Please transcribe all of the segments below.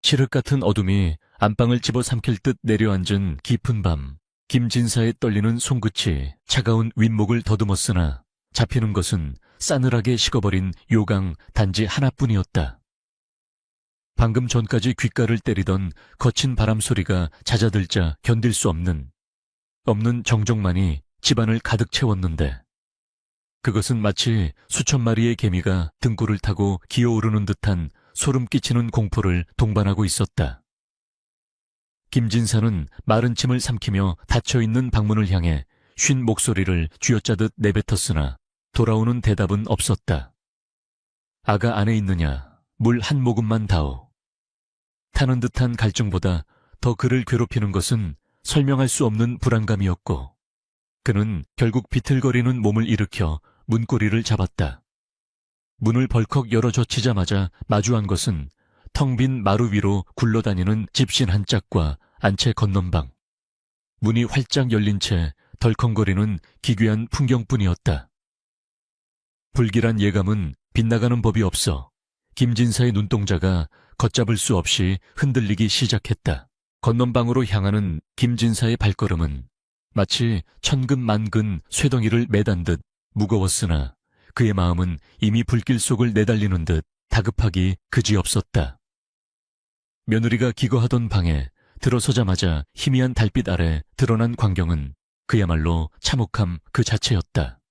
칠흑 같은 어둠이 안방을 집어삼킬 듯 내려앉은 깊은 밤, 김진사의 떨리는 손끝이 차가운 윗목을 더듬었으나 잡히는 것은 싸늘하게 식어버린 요강 단지 하나뿐이었다. 방금 전까지 귓가를 때리던 거친 바람 소리가 잦아들자 견딜 수 없는 정적만이 집안을 가득 채웠는데, 그것은 마치 수천 마리의 개미가 등골을 타고 기어오르는 듯한 소름 끼치는 공포를 동반하고 있었다. 김진사는 마른 침을 삼키며 닫혀있는 방문을 향해 쉰 목소리를 쥐어짜듯 내뱉었으나 돌아오는 대답은 없었다. 아가 안에 있느냐, 물 한 모금만 다오. 타는 듯한 갈증보다 더 그를 괴롭히는 것은 설명할 수 없는 불안감이었고, 그는 결국 비틀거리는 몸을 일으켜 문고리를 잡았다. 문을 벌컥 열어젖히자마자 마주한 것은 텅 빈 마루 위로 굴러다니는 집신 한 짝과 안채 건넌방. 문이 활짝 열린 채 덜컹거리는 기괴한 풍경뿐이었다. 불길한 예감은 빗나가는 법이 없어 김진사의 눈동자가 걷잡을 수 없이 흔들리기 시작했다. 건넌방으로 향하는 김진사의 발걸음은 마치 천근만근 쇠덩이를 매단 듯 무거웠으나 그의 마음은 이미 불길 속을 내달리는 듯 다급하기 그지없었다. 며느리가 기거하던 방에 들어서자마자 희미한 달빛 아래 드러난 광경은 그야말로 참혹함 그 자체였다.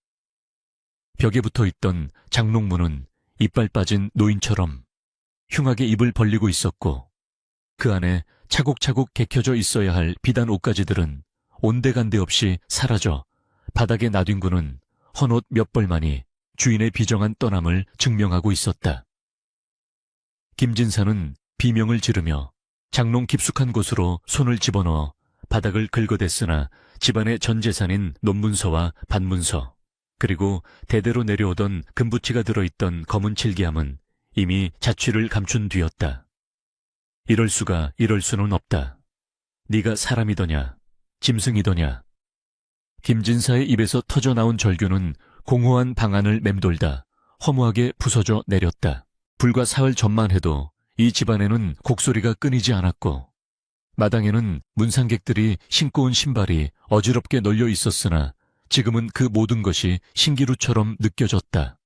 벽에 붙어있던 장롱문은 이빨 빠진 노인처럼 흉하게 입을 벌리고 있었고, 그 안에 차곡차곡 개켜져 있어야 할 비단 옷가지들은 온데간데 없이 사라져 바닥에 나뒹구는 헌옷 몇 벌만이 주인의 비정한 떠남을 증명하고 있었다. 김진사는 비명을 지르며 장롱 깊숙한 곳으로 손을 집어넣어 바닥을 긁어댔으나 집안의 전 재산인 논문서와 반문서, 그리고 대대로 내려오던 금부치가 들어있던 검은 칠기함은 이미 자취를 감춘 뒤였다. 이럴 수는 없다. 네가 사람이더냐, 짐승이더냐. 김진사의 입에서 터져나온 절규는 공허한 방안을 맴돌다 허무하게 부서져 내렸다. 불과 사흘 전만 해도 이 집안에는 곡소리가 끊이지 않았고, 마당에는 문상객들이 신고 온 신발이 어지럽게 널려 있었으나 지금은 그 모든 것이 신기루처럼 느껴졌다.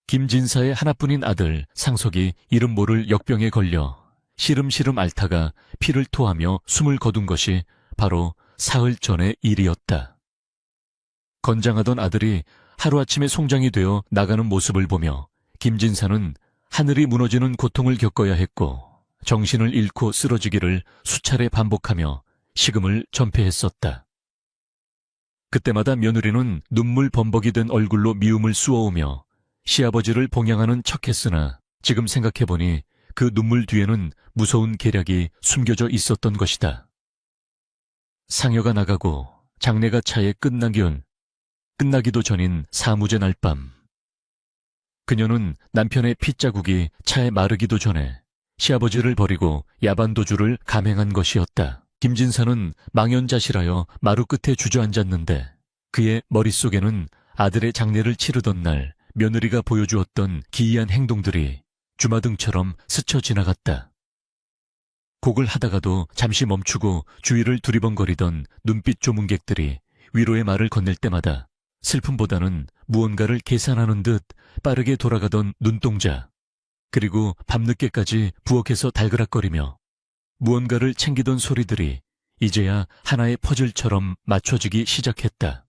김진사의 하나뿐인 아들 상석이 이름 모를 역병에 걸려 시름시름 앓다가 피를 토하며 숨을 거둔 것이 바로 사흘 전의 일이었다. 건장하던 아들이 하루아침에 송장이 되어 나가는 모습을 보며 김진사는 하늘이 무너지는 고통을 겪어야 했고, 정신을 잃고 쓰러지기를 수차례 반복하며 식음을 전폐했었다. 그때마다 며느리는 눈물 범벅이 된 얼굴로 미움을 쑤어오며 시아버지를 봉양하는 척했으나 지금 생각해보니 그 눈물 뒤에는 무서운 계략이 숨겨져 있었던 것이다. 상여가 나가고 장례가 차에 끝나기도 전인 사무제 날밤, 그녀는 남편의 핏자국이 차에 마르기도 전에 시아버지를 버리고 야반도주를 감행한 것이었다. 김진사는 망연자실하여 마루 끝에 주저앉았는데 그의 머릿속에는 아들의 장례를 치르던 날 며느리가 보여주었던 기이한 행동들이 주마등처럼 스쳐 지나갔다. 곡을 하다가도 잠시 멈추고 주위를 두리번거리던 눈빛 조문객들이 위로의 말을 건넬 때마다 슬픔보다는 무언가를 계산하는 듯 빠르게 돌아가던 눈동자, 그리고 밤늦게까지 부엌에서 달그락거리며 무언가를 챙기던 소리들이 이제야 하나의 퍼즐처럼 맞춰지기 시작했다.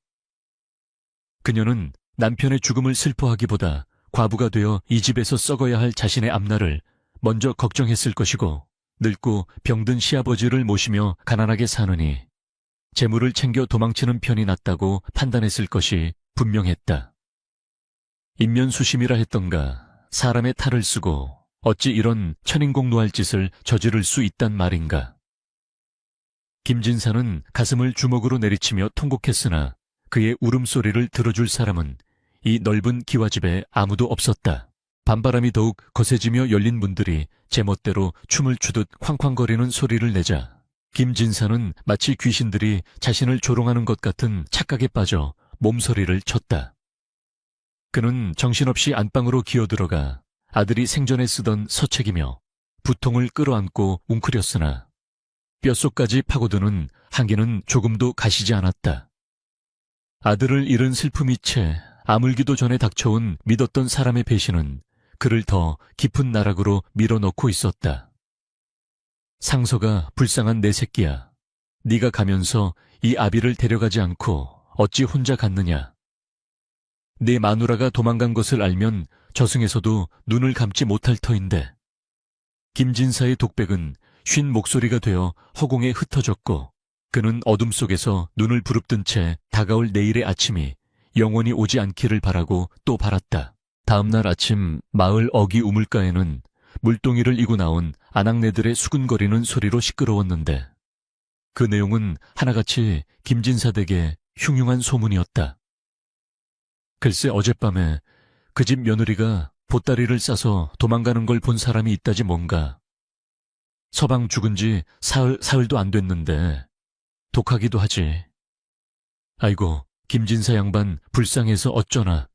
그녀는 남편의 죽음을 슬퍼하기보다 과부가 되어 이 집에서 썩어야 할 자신의 앞날을 먼저 걱정했을 것이고, 늙고 병든 시아버지를 모시며 가난하게 사느니 재물을 챙겨 도망치는 편이 낫다고 판단했을 것이 분명했다. 인면수심이라 했던가, 사람의 탈을 쓰고 어찌 이런 천인공노할 짓을 저지를 수 있단 말인가. 김진사는 가슴을 주먹으로 내리치며 통곡했으나 그의 울음소리를 들어줄 사람은 이 넓은 기와집에 아무도 없었다. 밤바람이 더욱 거세지며 열린 문들이 제멋대로 춤을 추듯 쾅쾅거리는 소리를 내자 김진사는 마치 귀신들이 자신을 조롱하는 것 같은 착각에 빠져 몸서리를 쳤다. 그는 정신없이 안방으로 기어들어가 아들이 생전에 쓰던 서책이며 부통을 끌어안고 웅크렸으나 뼛속까지 파고드는 한기는 조금도 가시지 않았다. 아들을 잃은 슬픔이 채 아물기도 전에 닥쳐온 믿었던 사람의 배신은 그를 더 깊은 나락으로 밀어넣고 있었다. 상서가 불쌍한 내 새끼야. 네가 가면서 이 아비를 데려가지 않고 어찌 혼자 갔느냐. 네 마누라가 도망간 것을 알면 저승에서도 눈을 감지 못할 터인데. 김진사의 독백은 쉰 목소리가 되어 허공에 흩어졌고 그는 어둠 속에서 눈을 부릅뜬 채 다가올 내일의 아침이 영원히 오지 않기를 바라고 또 바랐다. 다음날 아침 마을 어귀 우물가에는 물동이를 이고 나온 아낙네들의 수근거리는 소리로 시끄러웠는데 그 내용은 하나같이 김진사 댁의 흉흉한 소문이었다. 글쎄 어젯밤에 그 집 며느리가 보따리를 싸서 도망가는 걸 본 사람이 있다지 뭔가. 서방 죽은 지 사흘도 안 됐는데 독하기도 하지. 아이고, 김진사 양반 불쌍해서 어쩌나.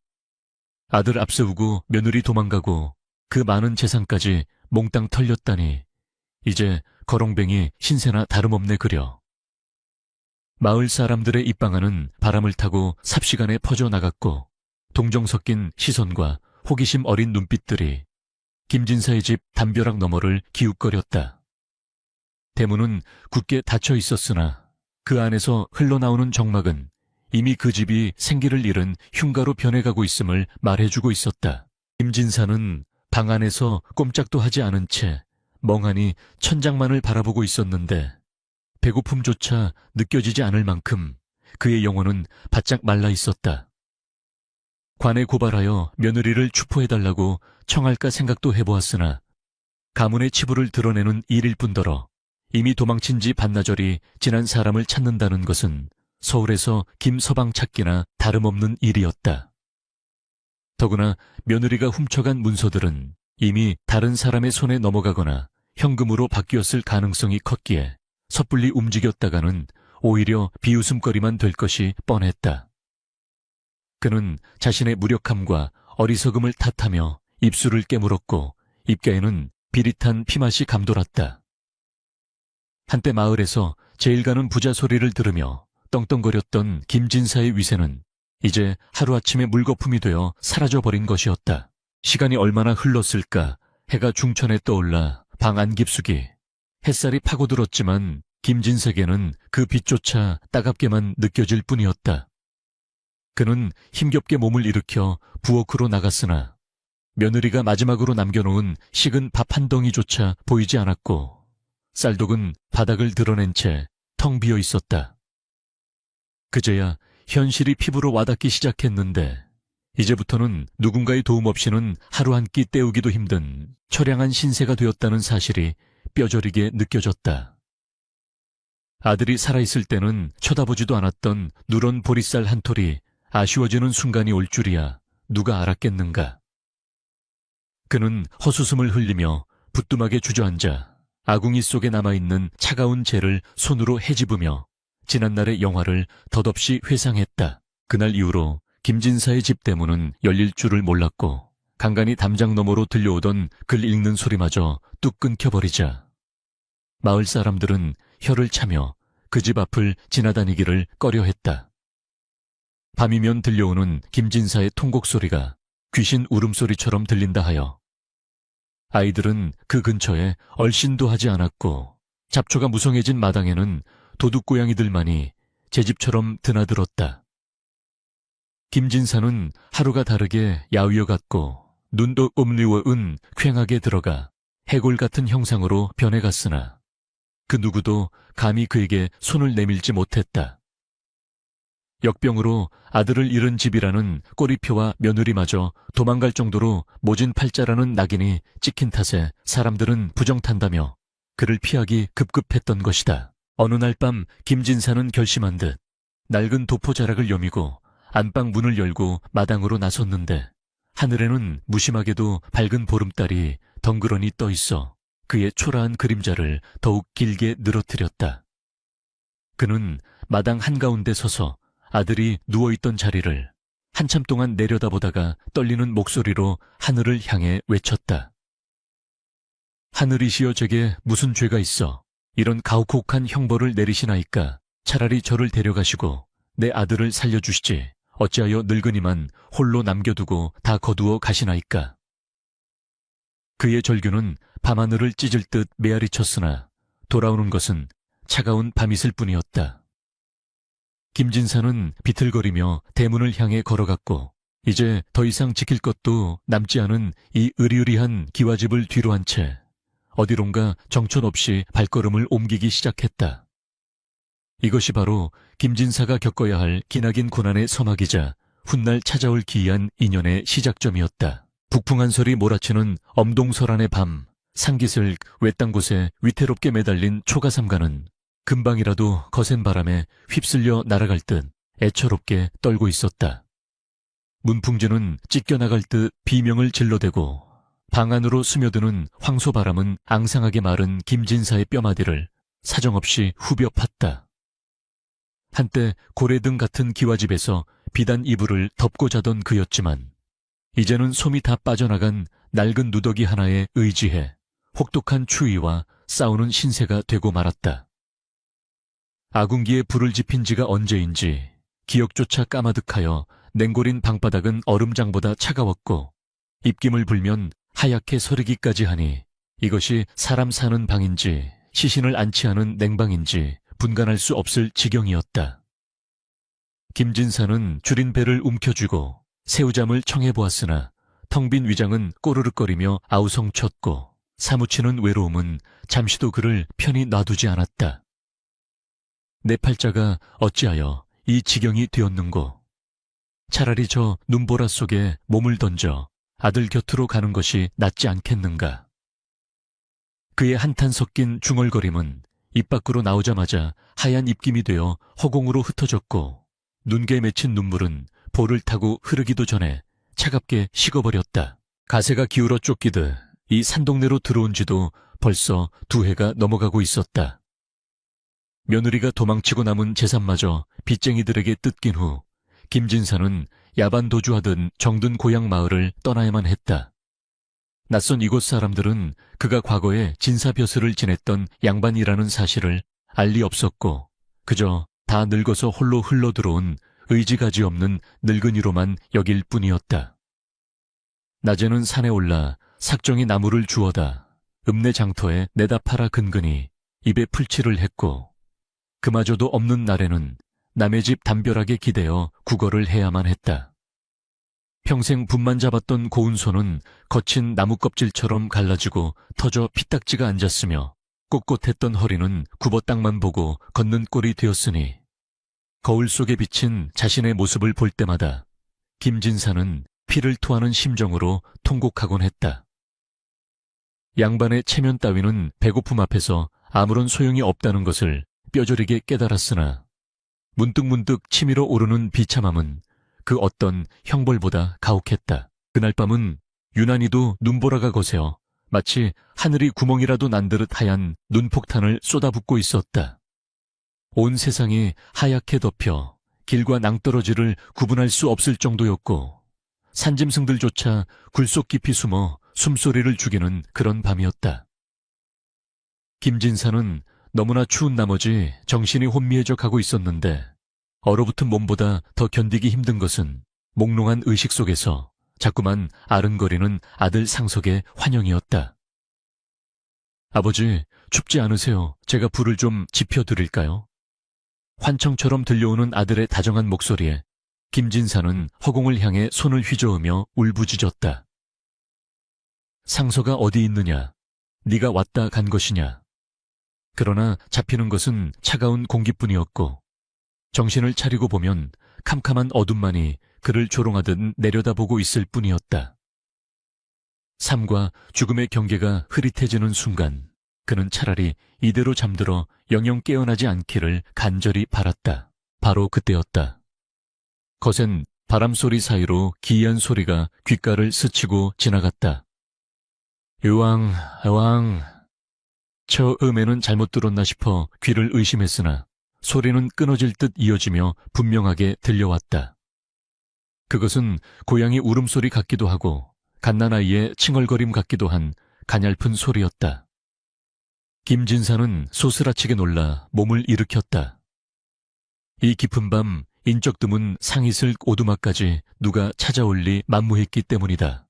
아들 앞세우고 며느리 도망가고 그 많은 재산까지 몽땅 털렸다니 이제 거렁뱅이 신세나 다름없네 그려. 마을 사람들의 입방아는 바람을 타고 삽시간에 퍼져나갔고 동정 섞인 시선과 호기심 어린 눈빛들이 김진사의 집 담벼락 너머를 기웃거렸다. 대문은 굳게 닫혀 있었으나 그 안에서 흘러나오는 정막은 이미 그 집이 생기를 잃은 흉가로 변해가고 있음을 말해주고 있었다. 김진사는 방 안에서 꼼짝도 하지 않은 채 멍하니 천장만을 바라보고 있었는데 배고픔조차 느껴지지 않을 만큼 그의 영혼은 바짝 말라 있었다. 관에 고발하여 며느리를 추포해달라고 청할까 생각도 해보았으나 가문의 치부를 드러내는 일일 뿐더러 이미 도망친 지 반나절이 지난 사람을 찾는다는 것은 서울에서 김서방 찾기나 다름없는 일이었다. 더구나 며느리가 훔쳐간 문서들은 이미 다른 사람의 손에 넘어가거나 현금으로 바뀌었을 가능성이 컸기에 섣불리 움직였다가는 오히려 비웃음거리만 될 것이 뻔했다. 그는 자신의 무력함과 어리석음을 탓하며 입술을 깨물었고 입가에는 비릿한 피맛이 감돌았다. 한때 마을에서 제일 가는 부자 소리를 들으며 떵떵거렸던 김진사의 위세는 이제 하루아침에 물거품이 되어 사라져버린 것이었다. 시간이 얼마나 흘렀을까. 해가 중천에 떠올라 방 안 깊숙이 햇살이 파고들었지만 김진사에게는 그 빛조차 따갑게만 느껴질 뿐이었다. 그는 힘겹게 몸을 일으켜 부엌으로 나갔으나 며느리가 마지막으로 남겨놓은 식은 밥 한 덩이조차 보이지 않았고 쌀독은 바닥을 드러낸 채 텅 비어 있었다. 그제야 현실이 피부로 와닿기 시작했는데 이제부터는 누군가의 도움 없이는 하루 한 끼 때우기도 힘든 처량한 신세가 되었다는 사실이 뼈저리게 느껴졌다. 아들이 살아있을 때는 쳐다보지도 않았던 누런 보리쌀 한 톨이 아쉬워지는 순간이 올 줄이야 누가 알았겠는가. 그는 헛웃음을 흘리며 부뚜막에 주저앉아 아궁이 속에 남아있는 차가운 재를 손으로 헤집으며 지난날의 영화를 덧없이 회상했다. 그날 이후로 김진사의 집 대문은 열릴 줄을 몰랐고 간간히 담장 너머로 들려오던 글 읽는 소리마저 뚝 끊겨버리자 마을 사람들은 혀를 차며 그 집 앞을 지나다니기를 꺼려했다. 밤이면 들려오는 김진사의 통곡 소리가 귀신 울음소리처럼 들린다 하여 아이들은 그 근처에 얼씬도 하지 않았고 잡초가 무성해진 마당에는 도둑고양이들만이 제 집처럼 드나들었다. 김진사는 하루가 다르게 야위어 갔고 눈도 음리워은 퀭하게 들어가 해골 같은 형상으로 변해갔으나 그 누구도 감히 그에게 손을 내밀지 못했다. 역병으로 아들을 잃은 집이라는 꼬리표와 며느리마저 도망갈 정도로 모진 팔자라는 낙인이 찍힌 탓에 사람들은 부정탄다며 그를 피하기 급급했던 것이다. 어느 날 밤 김진사는 결심한 듯 낡은 도포자락을 여미고 안방 문을 열고 마당으로 나섰는데 하늘에는 무심하게도 밝은 보름달이 덩그러니 떠 있어 그의 초라한 그림자를 더욱 길게 늘어뜨렸다. 그는 마당 한가운데 서서 아들이 누워있던 자리를 한참 동안 내려다보다가 떨리는 목소리로 하늘을 향해 외쳤다. 하늘이시여 제게 무슨 죄가 있어 이런 가혹한 형벌을 내리시나이까. 차라리 저를 데려가시고 내 아들을 살려주시지. 어찌하여 늙은이만 홀로 남겨두고 다 거두어 가시나이까. 그의 절규는 밤하늘을 찢을 듯 메아리 쳤으나 돌아오는 것은 차가운 밤이슬 뿐이었다. 김진사는 비틀거리며 대문을 향해 걸어갔고 이제 더 이상 지킬 것도 남지 않은 이 으리으리한 기와집을 뒤로 한 채 어디론가 정처 없이 발걸음을 옮기기 시작했다. 이것이 바로 김진사가 겪어야 할 기나긴 고난의 서막이자 훗날 찾아올 기이한 인연의 시작점이었다. 북풍한 설이 몰아치는 엄동설안의 밤, 산기슭 외딴 곳에 위태롭게 매달린 초가삼가는 금방이라도 거센 바람에 휩쓸려 날아갈 듯 애처롭게 떨고 있었다. 문풍지는 찢겨나갈 듯 비명을 질러대고 방 안으로 스며드는 황소바람은 앙상하게 마른 김진사의 뼈마디를 사정없이 후벼 팠다. 한때 고래등 같은 기와집에서 비단 이불을 덮고 자던 그였지만 이제는 솜이 다 빠져나간 낡은 누더기 하나에 의지해 혹독한 추위와 싸우는 신세가 되고 말았다. 아궁기에 불을 지핀 지가 언제인지 기억조차 까마득하여 냉골인 방바닥은 얼음장보다 차가웠고 입김을 불면 하얗게 서리기까지 하니 이것이 사람 사는 방인지 시신을 안치하는 냉방인지 분간할 수 없을 지경이었다. 김진사는 줄인 배를 움켜쥐고 새우잠을 청해보았으나 텅 빈 위장은 꼬르륵거리며 아우성쳤고 사무치는 외로움은 잠시도 그를 편히 놔두지 않았다. 내 팔자가 어찌하여 이 지경이 되었는고. 차라리 저 눈보라 속에 몸을 던져 아들 곁으로 가는 것이 낫지 않겠는가. 그의 한탄 섞인 중얼거림은 입 밖으로 나오자마자 하얀 입김이 되어 허공으로 흩어졌고 눈게 맺힌 눈물은 볼을 타고 흐르기도 전에 차갑게 식어버렸다. 가세가 기울어 쫓기듯 이 산동네로 들어온 지도 벌써 2해가 넘어가고 있었다. 며느리가 도망치고 남은 재산마저 빚쟁이들에게 뜯긴 후 김진사는 야반 도주하던 정든 고향 마을을 떠나야만 했다. 낯선 이곳 사람들은 그가 과거에 진사벼슬을 지냈던 양반이라는 사실을 알 리 없었고 그저 다 늙어서 홀로 흘러들어온 의지가지 없는 늙은이로만 여길 뿐이었다. 낮에는 산에 올라 삭정이 나무를 주워다 읍내 장터에 내다 팔아 근근히 입에 풀칠을 했고 그마저도 없는 날에는 남의 집 담벼락에 기대어 구걸을 해야만 했다. 평생 붓만 잡았던 고운 손은 거친 나무 껍질처럼 갈라지고 터져 피딱지가 앉았으며 꼿꼿했던 허리는 굽어 땅만 보고 걷는 꼴이 되었으니 거울 속에 비친 자신의 모습을 볼 때마다 김진사는 피를 토하는 심정으로 통곡하곤 했다. 양반의 체면 따위는 배고픔 앞에서 아무런 소용이 없다는 것을 뼈저리게 깨달았으나 문득문득 치밀어 오르는 비참함은 그 어떤 형벌보다 가혹했다. 그날 밤은 유난히도 눈보라가 거세어 마치 하늘이 구멍이라도 난 듯 하얀 눈폭탄을 쏟아붓고 있었다. 온 세상이 하얗게 덮여 길과 낭떠러지를 구분할 수 없을 정도였고 산짐승들조차 굴속 깊이 숨어 숨소리를 죽이는 그런 밤이었다. 김진사는 너무나 추운 나머지 정신이 혼미해져 가고 있었는데 얼어붙은 몸보다 더 견디기 힘든 것은 몽롱한 의식 속에서 자꾸만 아른거리는 아들 상석의 환영이었다. 아버지, 춥지 않으세요? 제가 불을 좀 지펴드릴까요? 환청처럼 들려오는 아들의 다정한 목소리에 김진사는 허공을 향해 손을 휘저으며 울부짖었다. 상서가 어디 있느냐? 네가 왔다 간 것이냐? 그러나 잡히는 것은 차가운 공기뿐이었고 정신을 차리고 보면 캄캄한 어둠만이 그를 조롱하듯 내려다보고 있을 뿐이었다. 삶과 죽음의 경계가 흐릿해지는 순간 그는 차라리 이대로 잠들어 영영 깨어나지 않기를 간절히 바랐다. 바로 그때였다. 거센 바람소리 사이로 기이한 소리가 귓가를 스치고 지나갔다. 여왕, 여왕. 저 음에는 잘못 들었나 싶어 귀를 의심했으나 소리는 끊어질 듯 이어지며 분명하게 들려왔다. 그것은 고양이 울음소리 같기도 하고 갓난아이의 칭얼거림 같기도 한 가냘픈 소리였다. 김진사는 소스라치게 놀라 몸을 일으켰다. 이 깊은 밤 인적 드문 상이슬 오두막까지 누가 찾아올 리 만무했기 때문이다.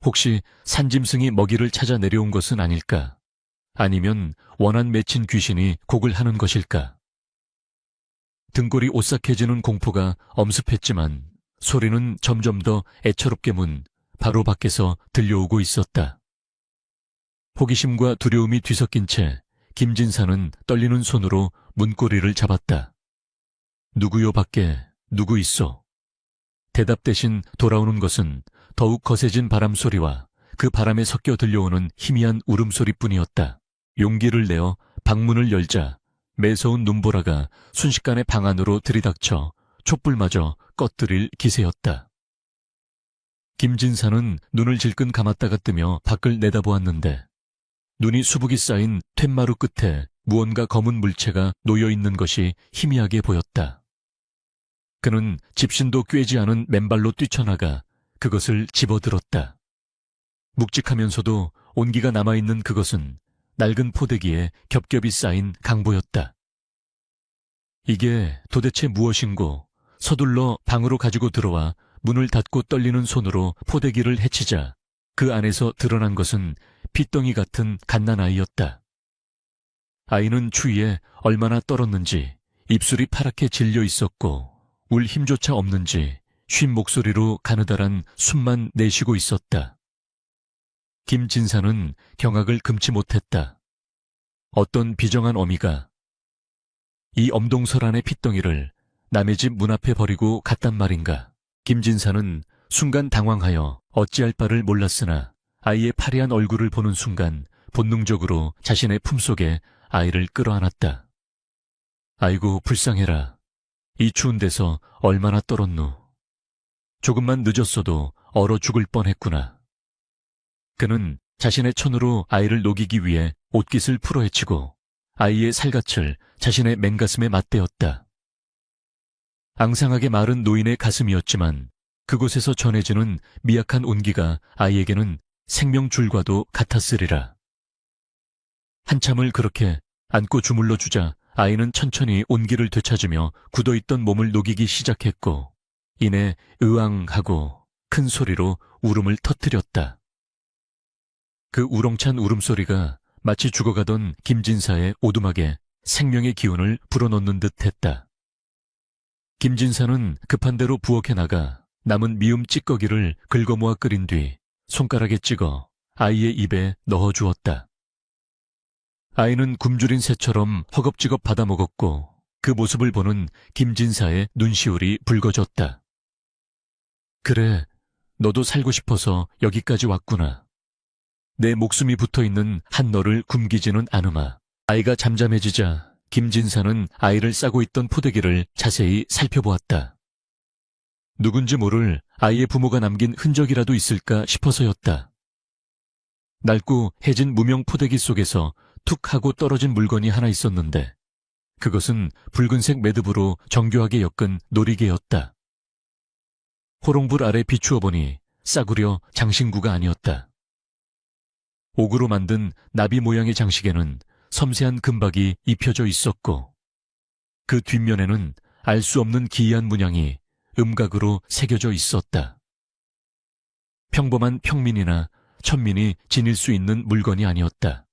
혹시 산짐승이 먹이를 찾아 내려온 것은 아닐까? 아니면 원한 맺힌 귀신이 곡을 하는 것일까? 등골이 오싹해지는 공포가 엄습했지만 소리는 점점 더 애처롭게 바로 밖에서 들려오고 있었다. 호기심과 두려움이 뒤섞인 채 김진사는 떨리는 손으로 문고리를 잡았다. 누구요 밖에, 누구 있어? 대답 대신 돌아오는 것은 더욱 거세진 바람소리와 그 바람에 섞여 들려오는 희미한 울음소리뿐이었다. 용기를 내어 방문을 열자 매서운 눈보라가 순식간에 방 안으로 들이닥쳐 촛불마저 꺼뜨릴 기세였다. 김진사는 눈을 질끈 감았다가 뜨며 밖을 내다보았는데 눈이 수북이 쌓인 툇마루 끝에 무언가 검은 물체가 놓여있는 것이 희미하게 보였다. 그는 집신도 꿰지 않은 맨발로 뛰쳐나가 그것을 집어들었다. 묵직하면서도 온기가 남아있는 그것은 낡은 포대기에 겹겹이 쌓인 강보였다. 이게 도대체 무엇인고 서둘러 방으로 가지고 들어와 문을 닫고 떨리는 손으로 포대기를 헤치자 그 안에서 드러난 것은 핏덩이 같은 갓난아이였다. 아이는 추위에 얼마나 떨었는지 입술이 파랗게 질려 있었고 울 힘조차 없는지 쉰 목소리로 가느다란 숨만 내쉬고 있었다. 김진사는 경악을 금치 못했다. 어떤 비정한 어미가 이 엄동설 안의 핏덩이를 남의 집 문 앞에 버리고 갔단 말인가. 김진사는 순간 당황하여 어찌할 바를 몰랐으나 아이의 파리한 얼굴을 보는 순간 본능적으로 자신의 품속에 아이를 끌어안았다. 아이고 불쌍해라. 이 추운 데서 얼마나 떨었노. 조금만 늦었어도 얼어 죽을 뻔했구나. 그는 자신의 천으로 아이를 녹이기 위해 옷깃을 풀어헤치고 아이의 살갗을 자신의 맨가슴에 맞대었다. 앙상하게 마른 노인의 가슴이었지만 그곳에서 전해지는 미약한 온기가 아이에게는 생명줄과도 같았으리라. 한참을 그렇게 안고 주물러 주자 아이는 천천히 온기를 되찾으며 굳어있던 몸을 녹이기 시작했고 이내 으앙하고 큰 소리로 울음을 터뜨렸다. 그 우렁찬 울음소리가 마치 죽어가던 김진사의 오두막에 생명의 기운을 불어넣는 듯 했다. 김진사는 급한 대로 부엌에 나가 남은 미음 찌꺼기를 긁어모아 끓인 뒤 손가락에 찍어 아이의 입에 넣어주었다. 아이는 굶주린 새처럼 허겁지겁 받아먹었고 그 모습을 보는 김진사의 눈시울이 붉어졌다. 그래, 너도 살고 싶어서 여기까지 왔구나. 내 목숨이 붙어있는 한 너를 굶기지는 않으마. 아이가 잠잠해지자 김진사는 아이를 싸고 있던 포대기를 자세히 살펴보았다. 누군지 모를 아이의 부모가 남긴 흔적이라도 있을까 싶어서였다. 낡고 해진 무명 포대기 속에서 툭 하고 떨어진 물건이 하나 있었는데 그것은 붉은색 매듭으로 정교하게 엮은 놀이개였다. 호롱불 아래 비추어 보니 싸구려 장신구가 아니었다. 옥으로 만든 나비 모양의 장식에는 섬세한 금박이 입혀져 있었고 그 뒷면에는 알 수 없는 기이한 문양이 음각으로 새겨져 있었다. 평범한 평민이나 천민이 지닐 수 있는 물건이 아니었다.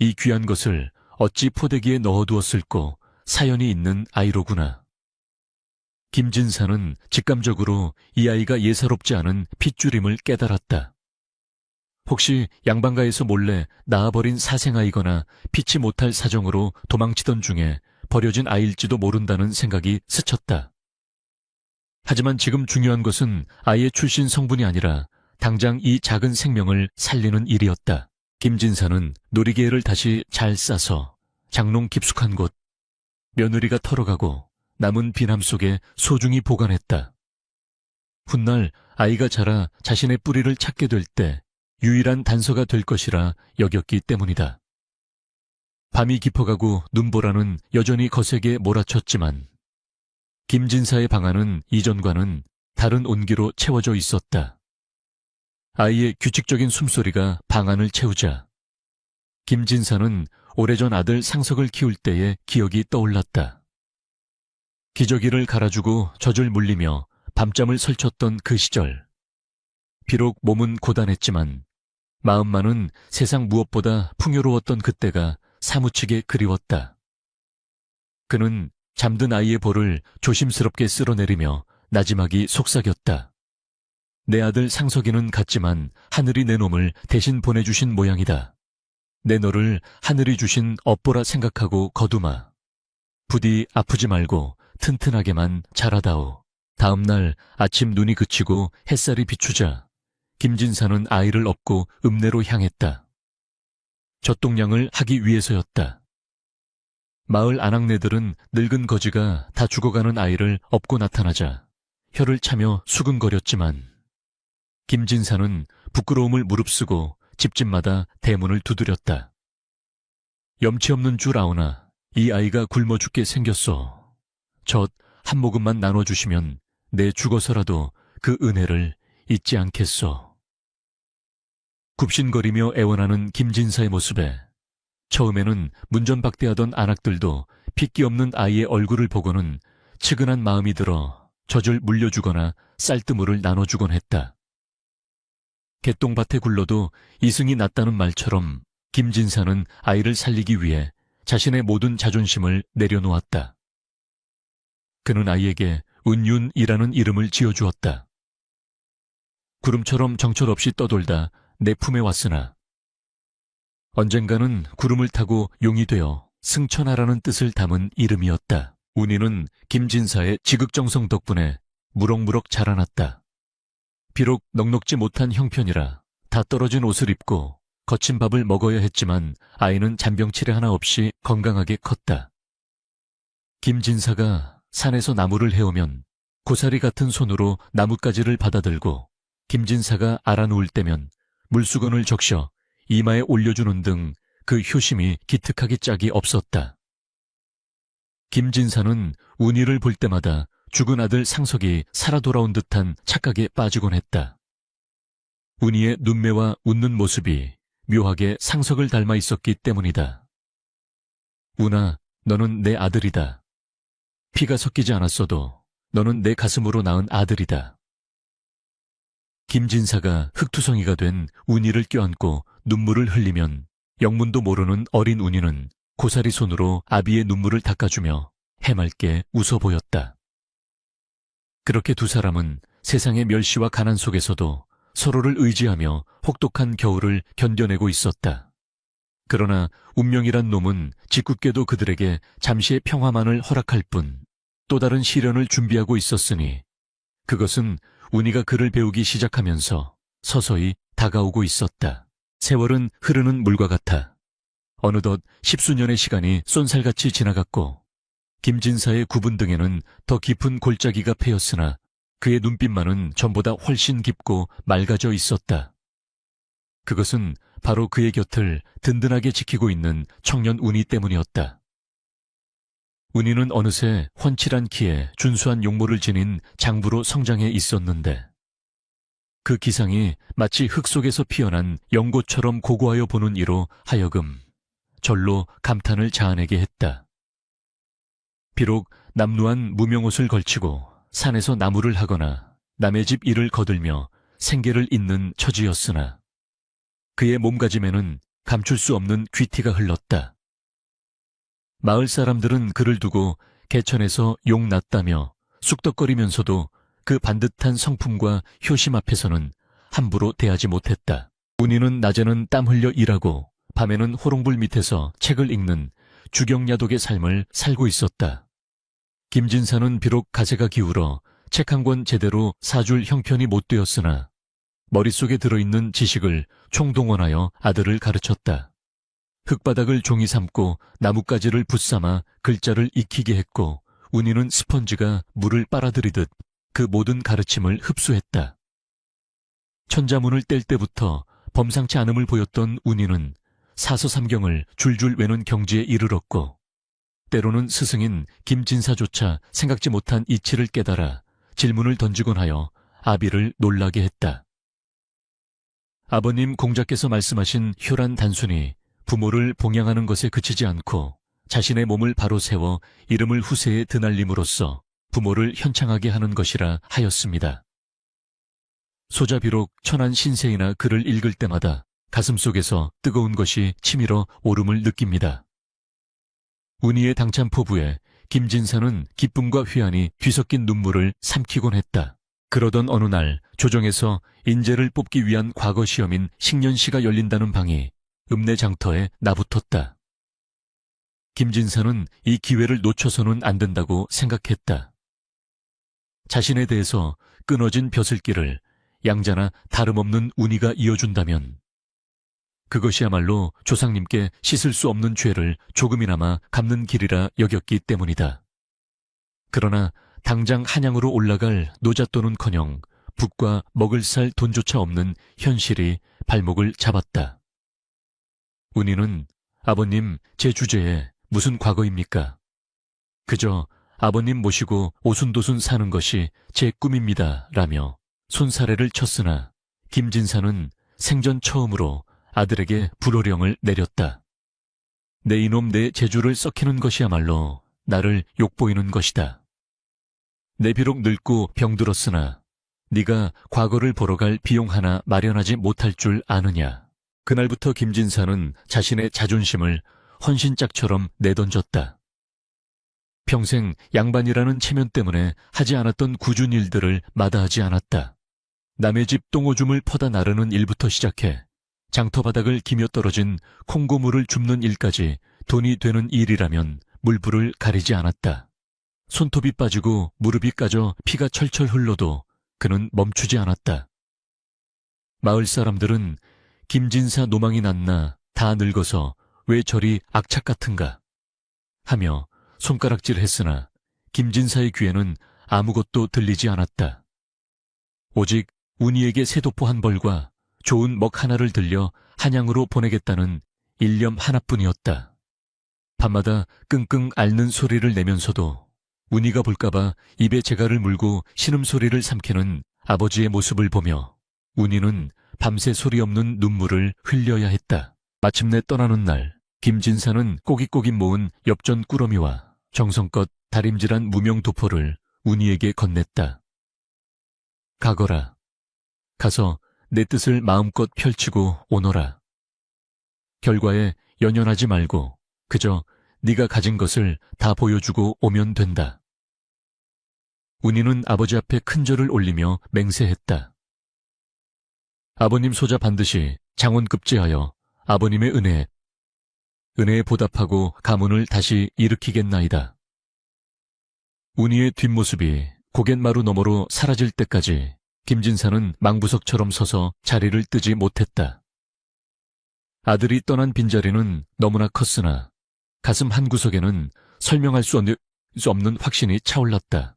이 귀한 것을 어찌 포대기에 넣어두었을꼬 사연이 있는 아이로구나. 김진사는 직감적으로 이 아이가 예사롭지 않은 핏줄임을 깨달았다. 혹시 양반가에서 몰래 낳아버린 사생아이거나 피치 못할 사정으로 도망치던 중에 버려진 아이일지도 모른다는 생각이 스쳤다. 하지만 지금 중요한 것은 아이의 출신 성분이 아니라 당장 이 작은 생명을 살리는 일이었다. 김진사는 놀이개를 다시 잘 싸서 장롱 깊숙한 곳, 며느리가 털어가고 남은 비남 속에 소중히 보관했다. 훗날 아이가 자라 자신의 뿌리를 찾게 될 때 유일한 단서가 될 것이라 여겼기 때문이다. 밤이 깊어가고 눈보라는 여전히 거세게 몰아쳤지만 김진사의 방 안은 이전과는 다른 온기로 채워져 있었다. 아이의 규칙적인 숨소리가 방 안을 채우자 김진사는 오래전 아들 상석을 키울 때의 기억이 떠올랐다. 기저귀를 갈아주고 젖을 물리며 밤잠을 설쳤던 그 시절. 비록 몸은 고단했지만 마음만은 세상 무엇보다 풍요로웠던 그때가 사무치게 그리웠다. 그는 잠든 아이의 볼을 조심스럽게 쓸어내리며 나지막이 속삭였다. 내 아들 상석이는 갔지만 하늘이 내 놈을 대신 보내주신 모양이다. 내 너를 하늘이 주신 업보라 생각하고 거두마. 부디 아프지 말고 튼튼하게만 자라다오. 다음 날 아침 눈이 그치고 햇살이 비추자 김진사는 아이를 업고 읍내로 향했다. 젖동량을 하기 위해서였다. 마을 아낙네들은 늙은 거지가 다 죽어가는 아이를 업고 나타나자 혀를 차며 수근거렸지만 김진사는 부끄러움을 무릅쓰고 집집마다 대문을 두드렸다. 염치 없는 줄 아오나 이 아이가 굶어 죽게 생겼소. 젖 한 모금만 나눠주시면 내 죽어서라도 그 은혜를 잊지 않겠소. 굽신거리며 애원하는 김진사의 모습에 처음에는 문전박대하던 안악들도 핏기 없는 아이의 얼굴을 보고는 측은한 마음이 들어 젖을 물려주거나 쌀뜨물을 나눠주곤 했다. 개똥밭에 굴러도 이승이 났다는 말처럼 김진사는 아이를 살리기 위해 자신의 모든 자존심을 내려놓았다. 그는 아이에게 은윤이라는 이름을 지어주었다. 구름처럼 정처없이 떠돌다 내 품에 왔으나 언젠가는 구름을 타고 용이 되어 승천하라는 뜻을 담은 이름이었다. 운이는 김진사의 지극정성 덕분에 무럭무럭 자라났다. 비록 넉넉지 못한 형편이라 다 떨어진 옷을 입고 거친 밥을 먹어야 했지만 아이는 잔병치레 하나 없이 건강하게 컸다. 김진사가 산에서 나무를 해오면 고사리 같은 손으로 나뭇가지를 받아들고 김진사가 알아누울 때면 물수건을 적셔 이마에 올려주는 등 그 효심이 기특하기 짝이 없었다. 김진사는 운이를 볼 때마다 죽은 아들 상석이 살아 돌아온 듯한 착각에 빠지곤 했다. 운이의 눈매와 웃는 모습이 묘하게 상석을 닮아 있었기 때문이다. 운아, 너는 내 아들이다. 피가 섞이지 않았어도 너는 내 가슴으로 낳은 아들이다. 김진사가 흙투성이가 된 운이를 껴안고 눈물을 흘리면 영문도 모르는 어린 운이는 고사리 손으로 아비의 눈물을 닦아주며 해맑게 웃어 보였다. 그렇게 두 사람은 세상의 멸시와 가난 속에서도 서로를 의지하며 혹독한 겨울을 견뎌내고 있었다. 그러나 운명이란 놈은 짓궂게도 그들에게 잠시의 평화만을 허락할 뿐 또 다른 시련을 준비하고 있었으니 그것은 운이가 글을 배우기 시작하면서 서서히 다가오고 있었다. 세월은 흐르는 물과 같아 어느덧 10수년의 시간이 쏜살같이 지나갔고 김진사의 구분 등에는 더 깊은 골짜기가 패였으나 그의 눈빛만은 전보다 훨씬 깊고 맑아져 있었다. 그것은 바로 그의 곁을 든든하게 지키고 있는 청년 운이 때문이었다. 운이는 어느새 훤칠한 키에 준수한 용모를 지닌 장부로 성장해 있었는데 그 기상이 마치 흙 속에서 피어난 연꽃처럼 고고하여 보는 이로 하여금 절로 감탄을 자아내게 했다. 비록 남루한 무명옷을 걸치고 산에서 나무를 하거나 남의 집 일을 거들며 생계를 잇는 처지였으나 그의 몸가짐에는 감출 수 없는 귀티가 흘렀다. 마을 사람들은 그를 두고 개천에서 용 났다며 쑥덕거리면서도 그 반듯한 성품과 효심 앞에서는 함부로 대하지 못했다. 운이는 낮에는 땀 흘려 일하고 밤에는 호롱불 밑에서 책을 읽는 주경야독의 삶을 살고 있었다. 김진사는 비록 가세가 기울어 책 한 권 제대로 사줄 형편이 못 되었으나 머릿속에 들어있는 지식을 총동원하여 아들을 가르쳤다. 흙바닥을 종이 삼고 나뭇가지를 붙삼아 글자를 익히게 했고 운이는 스펀지가 물을 빨아들이듯 그 모든 가르침을 흡수했다. 천자문을 뗄 때부터 범상치 않음을 보였던 운이는 사서삼경을 줄줄 외는 경지에 이르렀고 때로는 스승인 김진사조차 생각지 못한 이치를 깨달아 질문을 던지곤 하여 아비를 놀라게 했다. 아버님 공자께서 말씀하신 효란 단순히 부모를 봉양하는 것에 그치지 않고 자신의 몸을 바로 세워 이름을 후세에 드날림으로써 부모를 현창하게 하는 것이라 하였습니다. 소자 비록 천한 신세이나 글을 읽을 때마다 가슴속에서 뜨거운 것이 치밀어 오름을 느낍니다. 운이의 당찬포부에 김진사는 기쁨과 회한이 뒤섞인 눈물을 삼키곤 했다. 그러던 어느 날 조정에서 인재를 뽑기 위한 과거 시험인 식년시가 열린다는 방이 읍내장터에 나붙었다. 김진사는 이 기회를 놓쳐서는 안 된다고 생각했다. 자신에 대해서 끊어진 벼슬길을 양자나 다름없는 운이가 이어준다면 그것이야말로 조상님께 씻을 수 없는 죄를 조금이나마 갚는 길이라 여겼기 때문이다. 그러나 당장 한양으로 올라갈 노잣돈은커녕 붓과 먹을 살 돈조차 없는 현실이 발목을 잡았다. 운이는 아버님 제 주제에 무슨 과거입니까? 그저 아버님 모시고 오순도순 사는 것이 제 꿈입니다 라며 손사래를 쳤으나 김진사는 생전 처음으로 아들에게 불호령을 내렸다. 내 이놈 내 재주를 썩히는 것이야말로 나를 욕보이는 것이다. 내 비록 늙고 병들었으나 네가 과거를 보러 갈 비용 하나 마련하지 못할 줄 아느냐. 그날부터 김진사는 자신의 자존심을 헌신짝처럼 내던졌다. 평생 양반이라는 체면 때문에 하지 않았던 굳은 일들을 마다하지 않았다. 남의 집 똥오줌을 퍼다 나르는 일부터 시작해 장터 바닥을 기며 떨어진 콩고물을 줍는 일까지 돈이 되는 일이라면 물불을 가리지 않았다. 손톱이 빠지고 무릎이 까져 피가 철철 흘러도 그는 멈추지 않았다. 마을 사람들은 김진사 노망이 났나 다 늙어서 왜 저리 악착 같은가 하며 손가락질했으나 김진사의 귀에는 아무것도 들리지 않았다. 오직 운이에게 새도포 한 벌과 좋은 먹 하나를 들려 한양으로 보내겠다는 일념 하나뿐이었다. 밤마다 끙끙 앓는 소리를 내면서도 운이가 볼까봐 입에 재갈을 물고 신음소리를 삼키는 아버지의 모습을 보며 운이는 밤새 소리 없는 눈물을 흘려야 했다. 마침내 떠나는 날 김진사는 꼬깃꼬깃 모은 엽전 꾸러미와 정성껏 다림질한 무명도포를 운이에게 건넸다. 가거라. 가서 내 뜻을 마음껏 펼치고 오너라. 결과에 연연하지 말고 그저 네가 가진 것을 다 보여주고 오면 된다. 운이는 아버지 앞에 큰 절을 올리며 맹세했다. 아버님 소자 반드시 장원급제하여 아버님의 은혜에 보답하고 가문을 다시 일으키겠나이다. 운이의 뒷모습이 고갯마루 너머로 사라질 때까지 김진사는 망부석처럼 서서 자리를 뜨지 못했다. 아들이 떠난 빈자리는 너무나 컸으나 가슴 한구석에는 설명할 수 없는 확신이 차올랐다.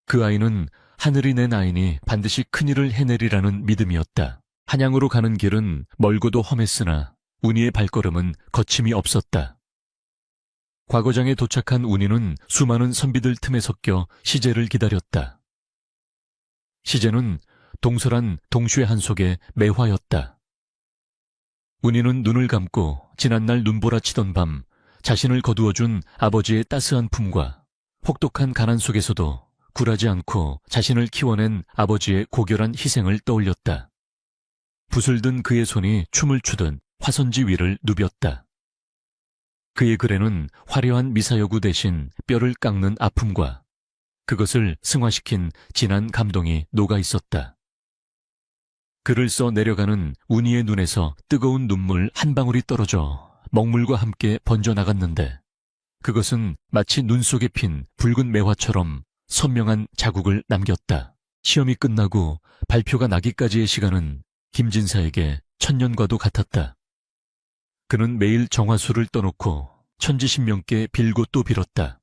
그 아이는 하늘이 낸 아이니 반드시 큰일을 해내리라는 믿음이었다. 한양으로 가는 길은 멀고도 험했으나 운이의 발걸음은 거침이 없었다. 과거장에 도착한 운이는 수많은 선비들 틈에 섞여 시제를 기다렸다. 시제는 동설한 동슈의 한 속의 매화였다. 운이는 눈을 감고 지난날 눈보라치던 밤 자신을 거두어준 아버지의 따스한 품과 혹독한 가난 속에서도 굴하지 않고 자신을 키워낸 아버지의 고결한 희생을 떠올렸다. 붓을 든 그의 손이 춤을 추듯 화선지 위를 누볐다. 그의 글에는 화려한 미사여구 대신 뼈를 깎는 아픔과 그것을 승화시킨 진한 감동이 녹아 있었다. 글을 써 내려가는 운이의 눈에서 뜨거운 눈물 한 방울이 떨어져 먹물과 함께 번져나갔는데 그것은 마치 눈 속에 핀 붉은 매화처럼 선명한 자국을 남겼다. 시험이 끝나고 발표가 나기까지의 시간은 김진사에게 천년과도 같았다. 그는 매일 정화수를 떠놓고 천지신명께 빌고 또 빌었다.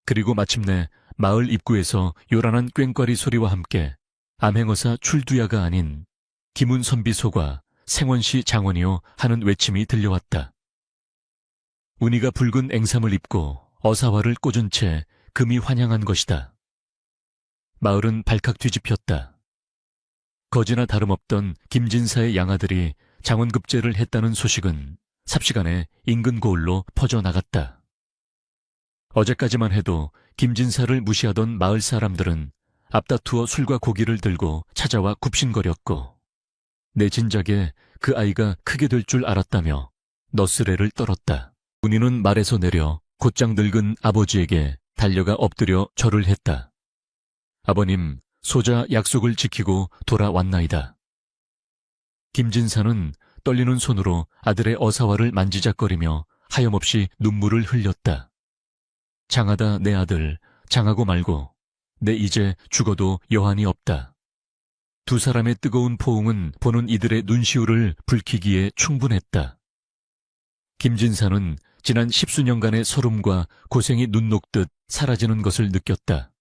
그리고 마침내 마을 입구에서 요란한 꽹과리 소리와 함께 암행어사 출두야가 아닌 김운선비소가 생원시 장원이요 하는 외침이 들려왔다. 운이가 붉은 앵삼을 입고 어사화를 꽂은 채 금이 환향한 것이다. 마을은 발칵 뒤집혔다. 거지나 다름없던 김진사의 양아들이 장원급제를 했다는 소식은 삽시간에 인근 고을로 퍼져나갔다. 어제까지만 해도 김진사를 무시하던 마을 사람들은 앞다투어 술과 고기를 들고 찾아와 굽신거렸고, 내 진작에 그 아이가 크게 될 줄 알았다며 너스레를 떨었다. 운이는 말에서 내려 곧장 늙은 아버지에게 달려가 엎드려 절을 했다. 아버님, 소자 약속을 지키고 돌아왔나이다. 김진사는 떨리는 손으로 아들의 어사화를 만지작거리며 하염없이 눈물을 흘렸다. 장하다 내 아들, 장하고 말고 내 이제 죽어도 여한이 없다. 두 사람의 뜨거운 포옹은 보는 이들의 눈시울을 붉히기에 충분했다. 김진사는 지난 10수년간의 서름과 고생이 눈 녹듯 사라지는 것을 느꼈다.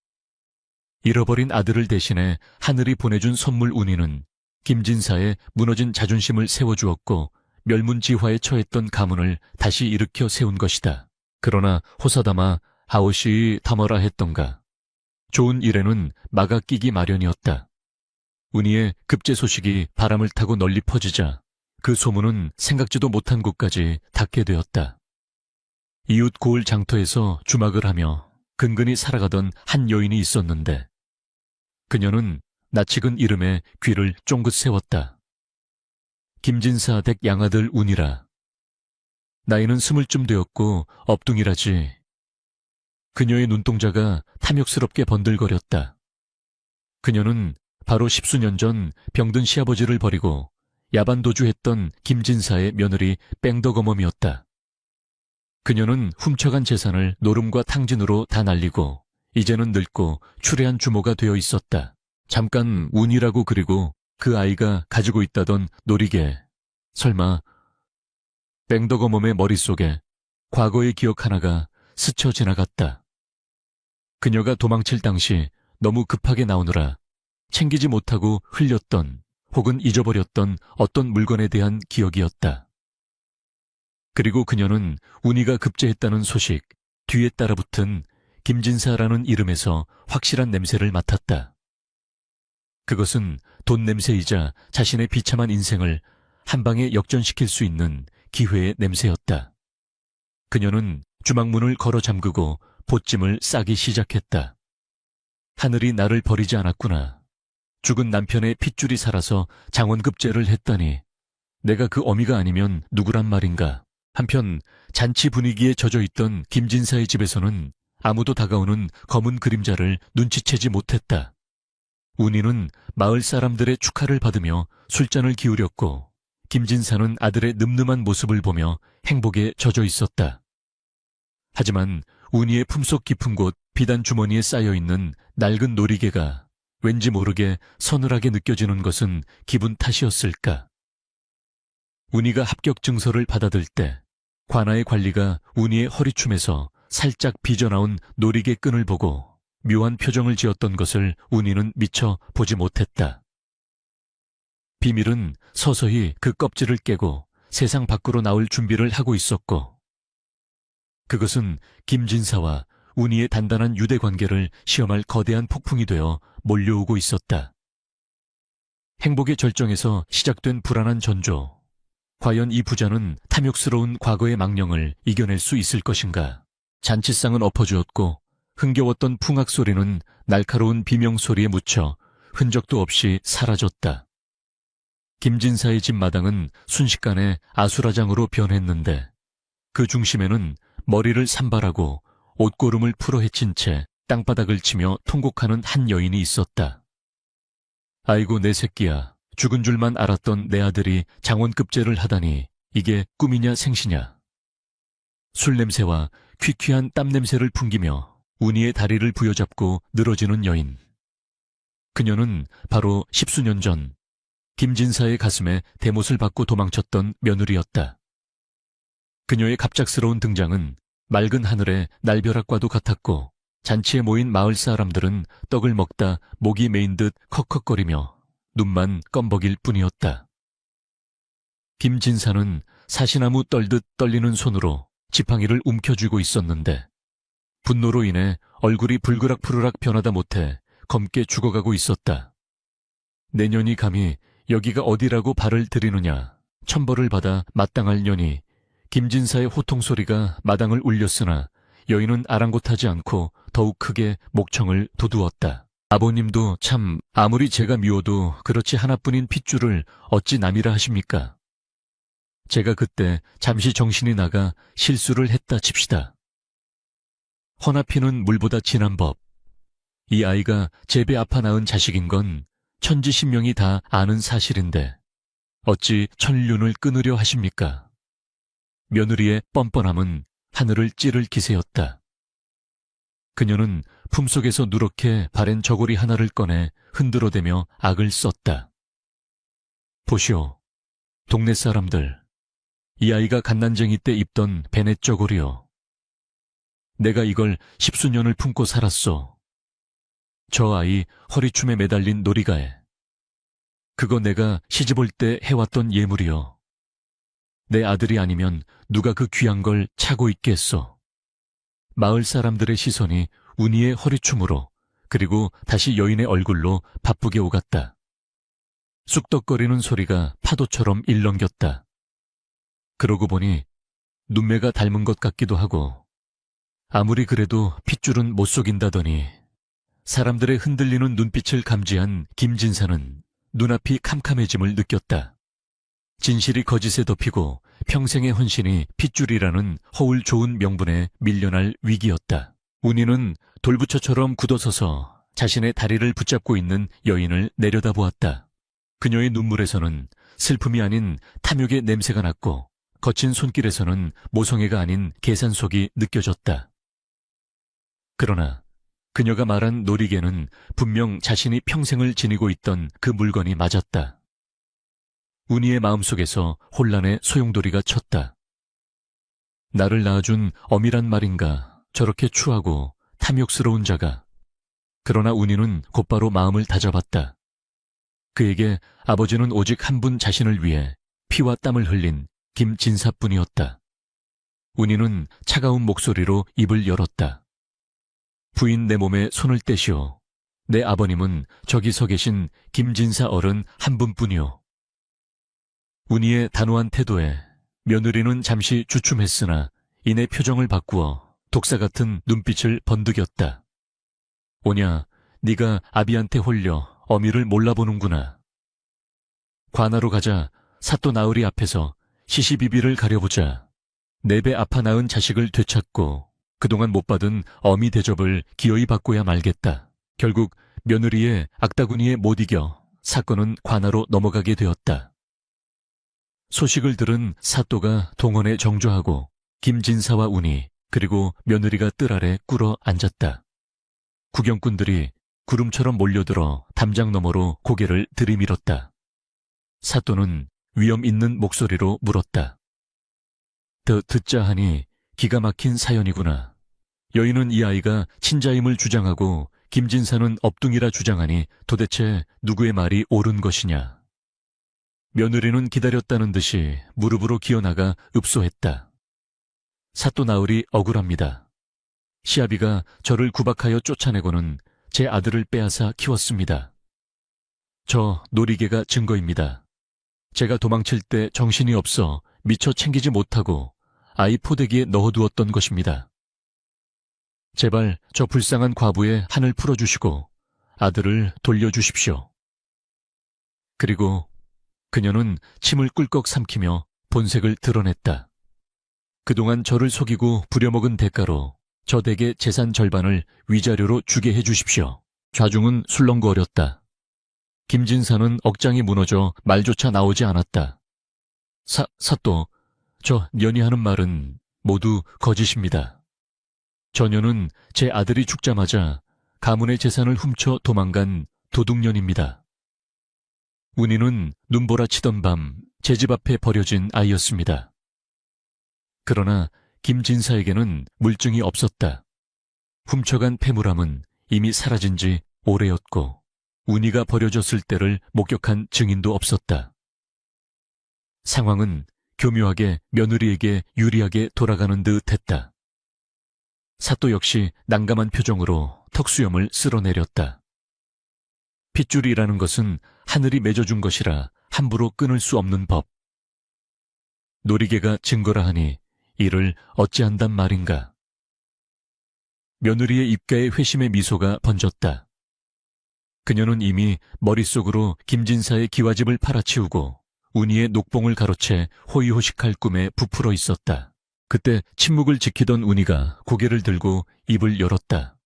잃어버린 아들을 대신해 하늘이 보내준 선물 운이는 김진사의 무너진 자존심을 세워주었고 멸문지화에 처했던 가문을 다시 일으켜 세운 것이다. 그러나 호사다마 하오시 담어라 했던가. 좋은 일에는 막아 끼기 마련이었다. 운이의 급제 소식이 바람을 타고 널리 퍼지자 그 소문은 생각지도 못한 곳까지 닿게 되었다. 이웃 고을 장터에서 주막을 하며 근근히 살아가던 한 여인이 있었는데 그녀는 낯익은 이름에 귀를 쫑긋 세웠다. 김진사 댁 양아들 운이라. 나이는 20쯤 되었고 업둥이라지. 그녀의 눈동자가 탐욕스럽게 번들거렸다. 그녀는 바로 10수년 전 병든 시아버지를 버리고 야반도주했던 김진사의 며느리 뺑덕어멈이었다. 그녀는 훔쳐간 재산을 노름과 탕진으로 다 날리고 이제는 늙고 추레한 주모가 되어 있었다. 잠깐 운이라고 그리고 그 아이가 가지고 있다던 놀이개. 설마 뺑덕어멈의 머릿속에 과거의 기억 하나가 스쳐 지나갔다. 그녀가 도망칠 당시 너무 급하게 나오느라 챙기지 못하고 흘렸던 혹은 잊어버렸던 어떤 물건에 대한 기억이었다. 그리고 그녀는 운이가 급제했다는 소식, 뒤에 따라붙은 김진사라는 이름에서 확실한 냄새를 맡았다. 그것은 돈 냄새이자 자신의 비참한 인생을 한 방에 역전시킬 수 있는 기회의 냄새였다. 그녀는 주막문을 걸어 잠그고 보찜을 싸기 시작했다. 하늘이 나를 버리지 않았구나. 죽은 남편의 핏줄이 살아서 장원급제를 했다니 내가 그 어미가 아니면 누구란 말인가. 한편 잔치 분위기에 젖어있던 김진사의 집에서는 아무도 다가오는 검은 그림자를 눈치채지 못했다. 운이는 마을 사람들의 축하를 받으며 술잔을 기울였고 김진사는 아들의 늠름한 모습을 보며 행복에 젖어 있었다. 하지만 운이의 품속 깊은 곳 비단 주머니에 쌓여있는 낡은 놀이개가 왠지 모르게 서늘하게 느껴지는 것은 기분 탓이었을까. 운이가 합격 증서를 받아들 때 관아의 관리가 운이의 허리춤에서 살짝 빚어나온 놀이개 끈을 보고 묘한 표정을 지었던 것을 운이는 미처 보지 못했다. 비밀은 서서히 그 껍질을 깨고 세상 밖으로 나올 준비를 하고 있었고 그것은 김진사와 운이의 단단한 유대 관계를 시험할 거대한 폭풍이 되어 몰려오고 있었다. 행복의 절정에서 시작된 불안한 전조. 과연 이 부자는 탐욕스러운 과거의 망령을 이겨낼 수 있을 것인가. 잔치상은 엎어주었고 흥겨웠던 풍악 소리는 날카로운 비명 소리에 묻혀 흔적도 없이 사라졌다. 김진사의 집 마당은 순식간에 아수라장으로 변했는데 그 중심에는 머리를 산발하고 옷고름을 풀어헤친 채 땅바닥을 치며 통곡하는 한 여인이 있었다. 아이고 내 새끼야. 죽은 줄만 알았던 내 아들이 장원급제를 하다니 이게 꿈이냐 생시냐. 술 냄새와 퀴퀴한 땀 냄새를 풍기며 운이의 다리를 부여잡고 늘어지는 여인. 그녀는 바로 10수년 전 김진사의 가슴에 대못을 받고 도망쳤던 며느리였다. 그녀의 갑작스러운 등장은 맑은 하늘의 날벼락과도 같았고 잔치에 모인 마을 사람들은 떡을 먹다 목이 메인 듯 컥컥거리며 눈만 껌벅일 뿐이었다. 김진사는 사시나무 떨듯 떨리는 손으로 지팡이를 움켜쥐고 있었는데 분노로 인해 얼굴이 불그락푸르락 변하다 못해 검게 죽어가고 있었다. 내년이 감히 여기가 어디라고 발을 들이느냐. 천벌을 받아 마땅할 년이 김진사의 호통소리가 마당을 울렸으나 여인은 아랑곳하지 않고 더욱 크게 목청을 돋우었다. 아버님도 참 아무리 제가 미워도 그렇지 하나뿐인 핏줄을 어찌 남이라 하십니까? 제가 그때 잠시 정신이 나가 실수를 했다 칩시다. 허나피는 물보다 진한 법. 이 아이가 제 배 아파 낳은 자식인 건 천지신명이 다 아는 사실인데 어찌 천륜을 끊으려 하십니까? 며느리의 뻔뻔함은 하늘을 찌를 기세였다. 그녀는 품속에서 누렇게 바랜 저고리 하나를 꺼내 흔들어대며 악을 썼다. 보시오, 동네 사람들, 이 아이가 갓난쟁이 때 입던 베넷 저고리요. 내가 이걸 10수년을 품고 살았소. 저 아이 허리춤에 매달린 놀이가에. 그거 내가 시집올 때 해왔던 예물이요. 내 아들이 아니면 누가 그 귀한 걸 차고 있겠소. 마을 사람들의 시선이 운이의 허리춤으로 그리고 다시 여인의 얼굴로 바쁘게 오갔다. 쑥덕거리는 소리가 파도처럼 일렁겼다. 그러고 보니 눈매가 닮은 것 같기도 하고 아무리 그래도 핏줄은 못 속인다더니 사람들의 흔들리는 눈빛을 감지한 김진사는 눈앞이 캄캄해짐을 느꼈다. 진실이 거짓에 덮이고 평생의 헌신이 핏줄이라는 허울 좋은 명분에 밀려날 위기였다. 운이는 돌부처처럼 굳어서서 자신의 다리를 붙잡고 있는 여인을 내려다보았다. 그녀의 눈물에서는 슬픔이 아닌 탐욕의 냄새가 났고 거친 손길에서는 모성애가 아닌 계산속이 느껴졌다. 그러나 그녀가 말한 놀이개는 분명 자신이 평생을 지니고 있던 그 물건이 맞았다. 운이의 마음속에서 혼란의 소용돌이가 쳤다. 나를 낳아준 어미란 말인가 저렇게 추하고 탐욕스러운 자가. 그러나 운이는 곧바로 마음을 다잡았다. 그에게 아버지는 오직 한 분 자신을 위해 피와 땀을 흘린 김진사뿐이었다. 운이는 차가운 목소리로 입을 열었다. 부인 내 몸에 손을 떼시오. 내 아버님은 저기 서 계신 김진사 어른 한 분뿐이오. 운이의 단호한 태도에 며느리는 잠시 주춤했으나 이내 표정을 바꾸어 독사 같은 눈빛을 번득였다. 오냐, 네가 아비한테 홀려 어미를 몰라보는구나. 관하로 가자. 사또 나으리 앞에서 시시비비를 가려보자. 내 배 아파 낳은 자식을 되찾고 그동안 못 받은 어미 대접을 기어이 받고야 말겠다. 결국 며느리의 악다구니에 못 이겨 사건은 관하로 넘어가게 되었다. 소식을 들은 사또가 동원에 정조하고 김진사와 운이 그리고 며느리가 뜰 아래 꿇어 앉았다. 구경꾼들이 구름처럼 몰려들어 담장 너머로 고개를 들이밀었다. 사또는 위험 있는 목소리로 물었다. 듣자 하니 기가 막힌 사연이구나. 여인은 이 아이가 친자임을 주장하고 김진사는 업둥이라 주장하니 도대체 누구의 말이 옳은 것이냐. 며느리는 기다렸다는 듯이 무릎으로 기어나가 읍소했다. 사또 나으리 억울합니다. 시아비가 저를 구박하여 쫓아내고는 제 아들을 빼앗아 키웠습니다. 저 놀이개가 증거입니다. 제가 도망칠 때 정신이 없어 미처 챙기지 못하고 아이 포대기에 넣어두었던 것입니다. 제발 저 불쌍한 과부의 한을 풀어주시고 아들을 돌려주십시오. 그리고 그녀는 침을 꿀꺽 삼키며 본색을 드러냈다. 그동안 저를 속이고 부려먹은 대가로 저 댁의 재산 절반을 위자료로 주게 해주십시오. 좌중은 술렁거렸다. 김진사는 억장이 무너져 말조차 나오지 않았다. 사또, 저 년이 하는 말은 모두 거짓입니다. 저녀는 제 아들이 죽자마자 가문의 재산을 훔쳐 도망간 도둑년입니다. 운이는 눈보라 치던 밤 제 집 앞에 버려진 아이였습니다. 그러나 김진사에게는 물증이 없었다. 훔쳐간 폐물함은 이미 사라진 지 오래였고 운이가 버려졌을 때를 목격한 증인도 없었다. 상황은 교묘하게 며느리에게 유리하게 돌아가는 듯 했다. 사또 역시 난감한 표정으로 턱수염을 쓸어내렸다. 핏줄이라는 것은 하늘이 맺어준 것이라 함부로 끊을 수 없는 법. 놀이개가 증거라 하니 이를 어찌한단 말인가. 며느리의 입가에 회심의 미소가 번졌다. 그녀는 이미 머릿속으로 김진사의 기와집을 팔아치우고 운이의 녹봉을 가로채 호의호식할 꿈에 부풀어 있었다. 그때 침묵을 지키던 운이가 고개를 들고 입을 열었다.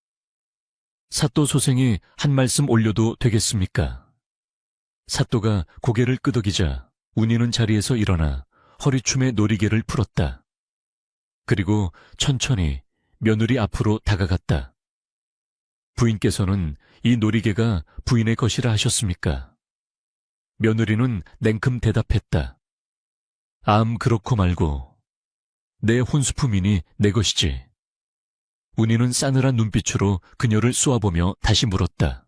사또 소생이 한 말씀 올려도 되겠습니까? 사또가 고개를 끄덕이자 운이는 자리에서 일어나 허리춤에 놀이개를 풀었다. 그리고 천천히 며느리 앞으로 다가갔다. 부인께서는 이 놀이개가 부인의 것이라 하셨습니까? 며느리는 냉큼 대답했다. 그렇고 말고 내 혼수품이니 내 것이지. 운이는 싸늘한 눈빛으로 그녀를 쏘아보며 다시 물었다.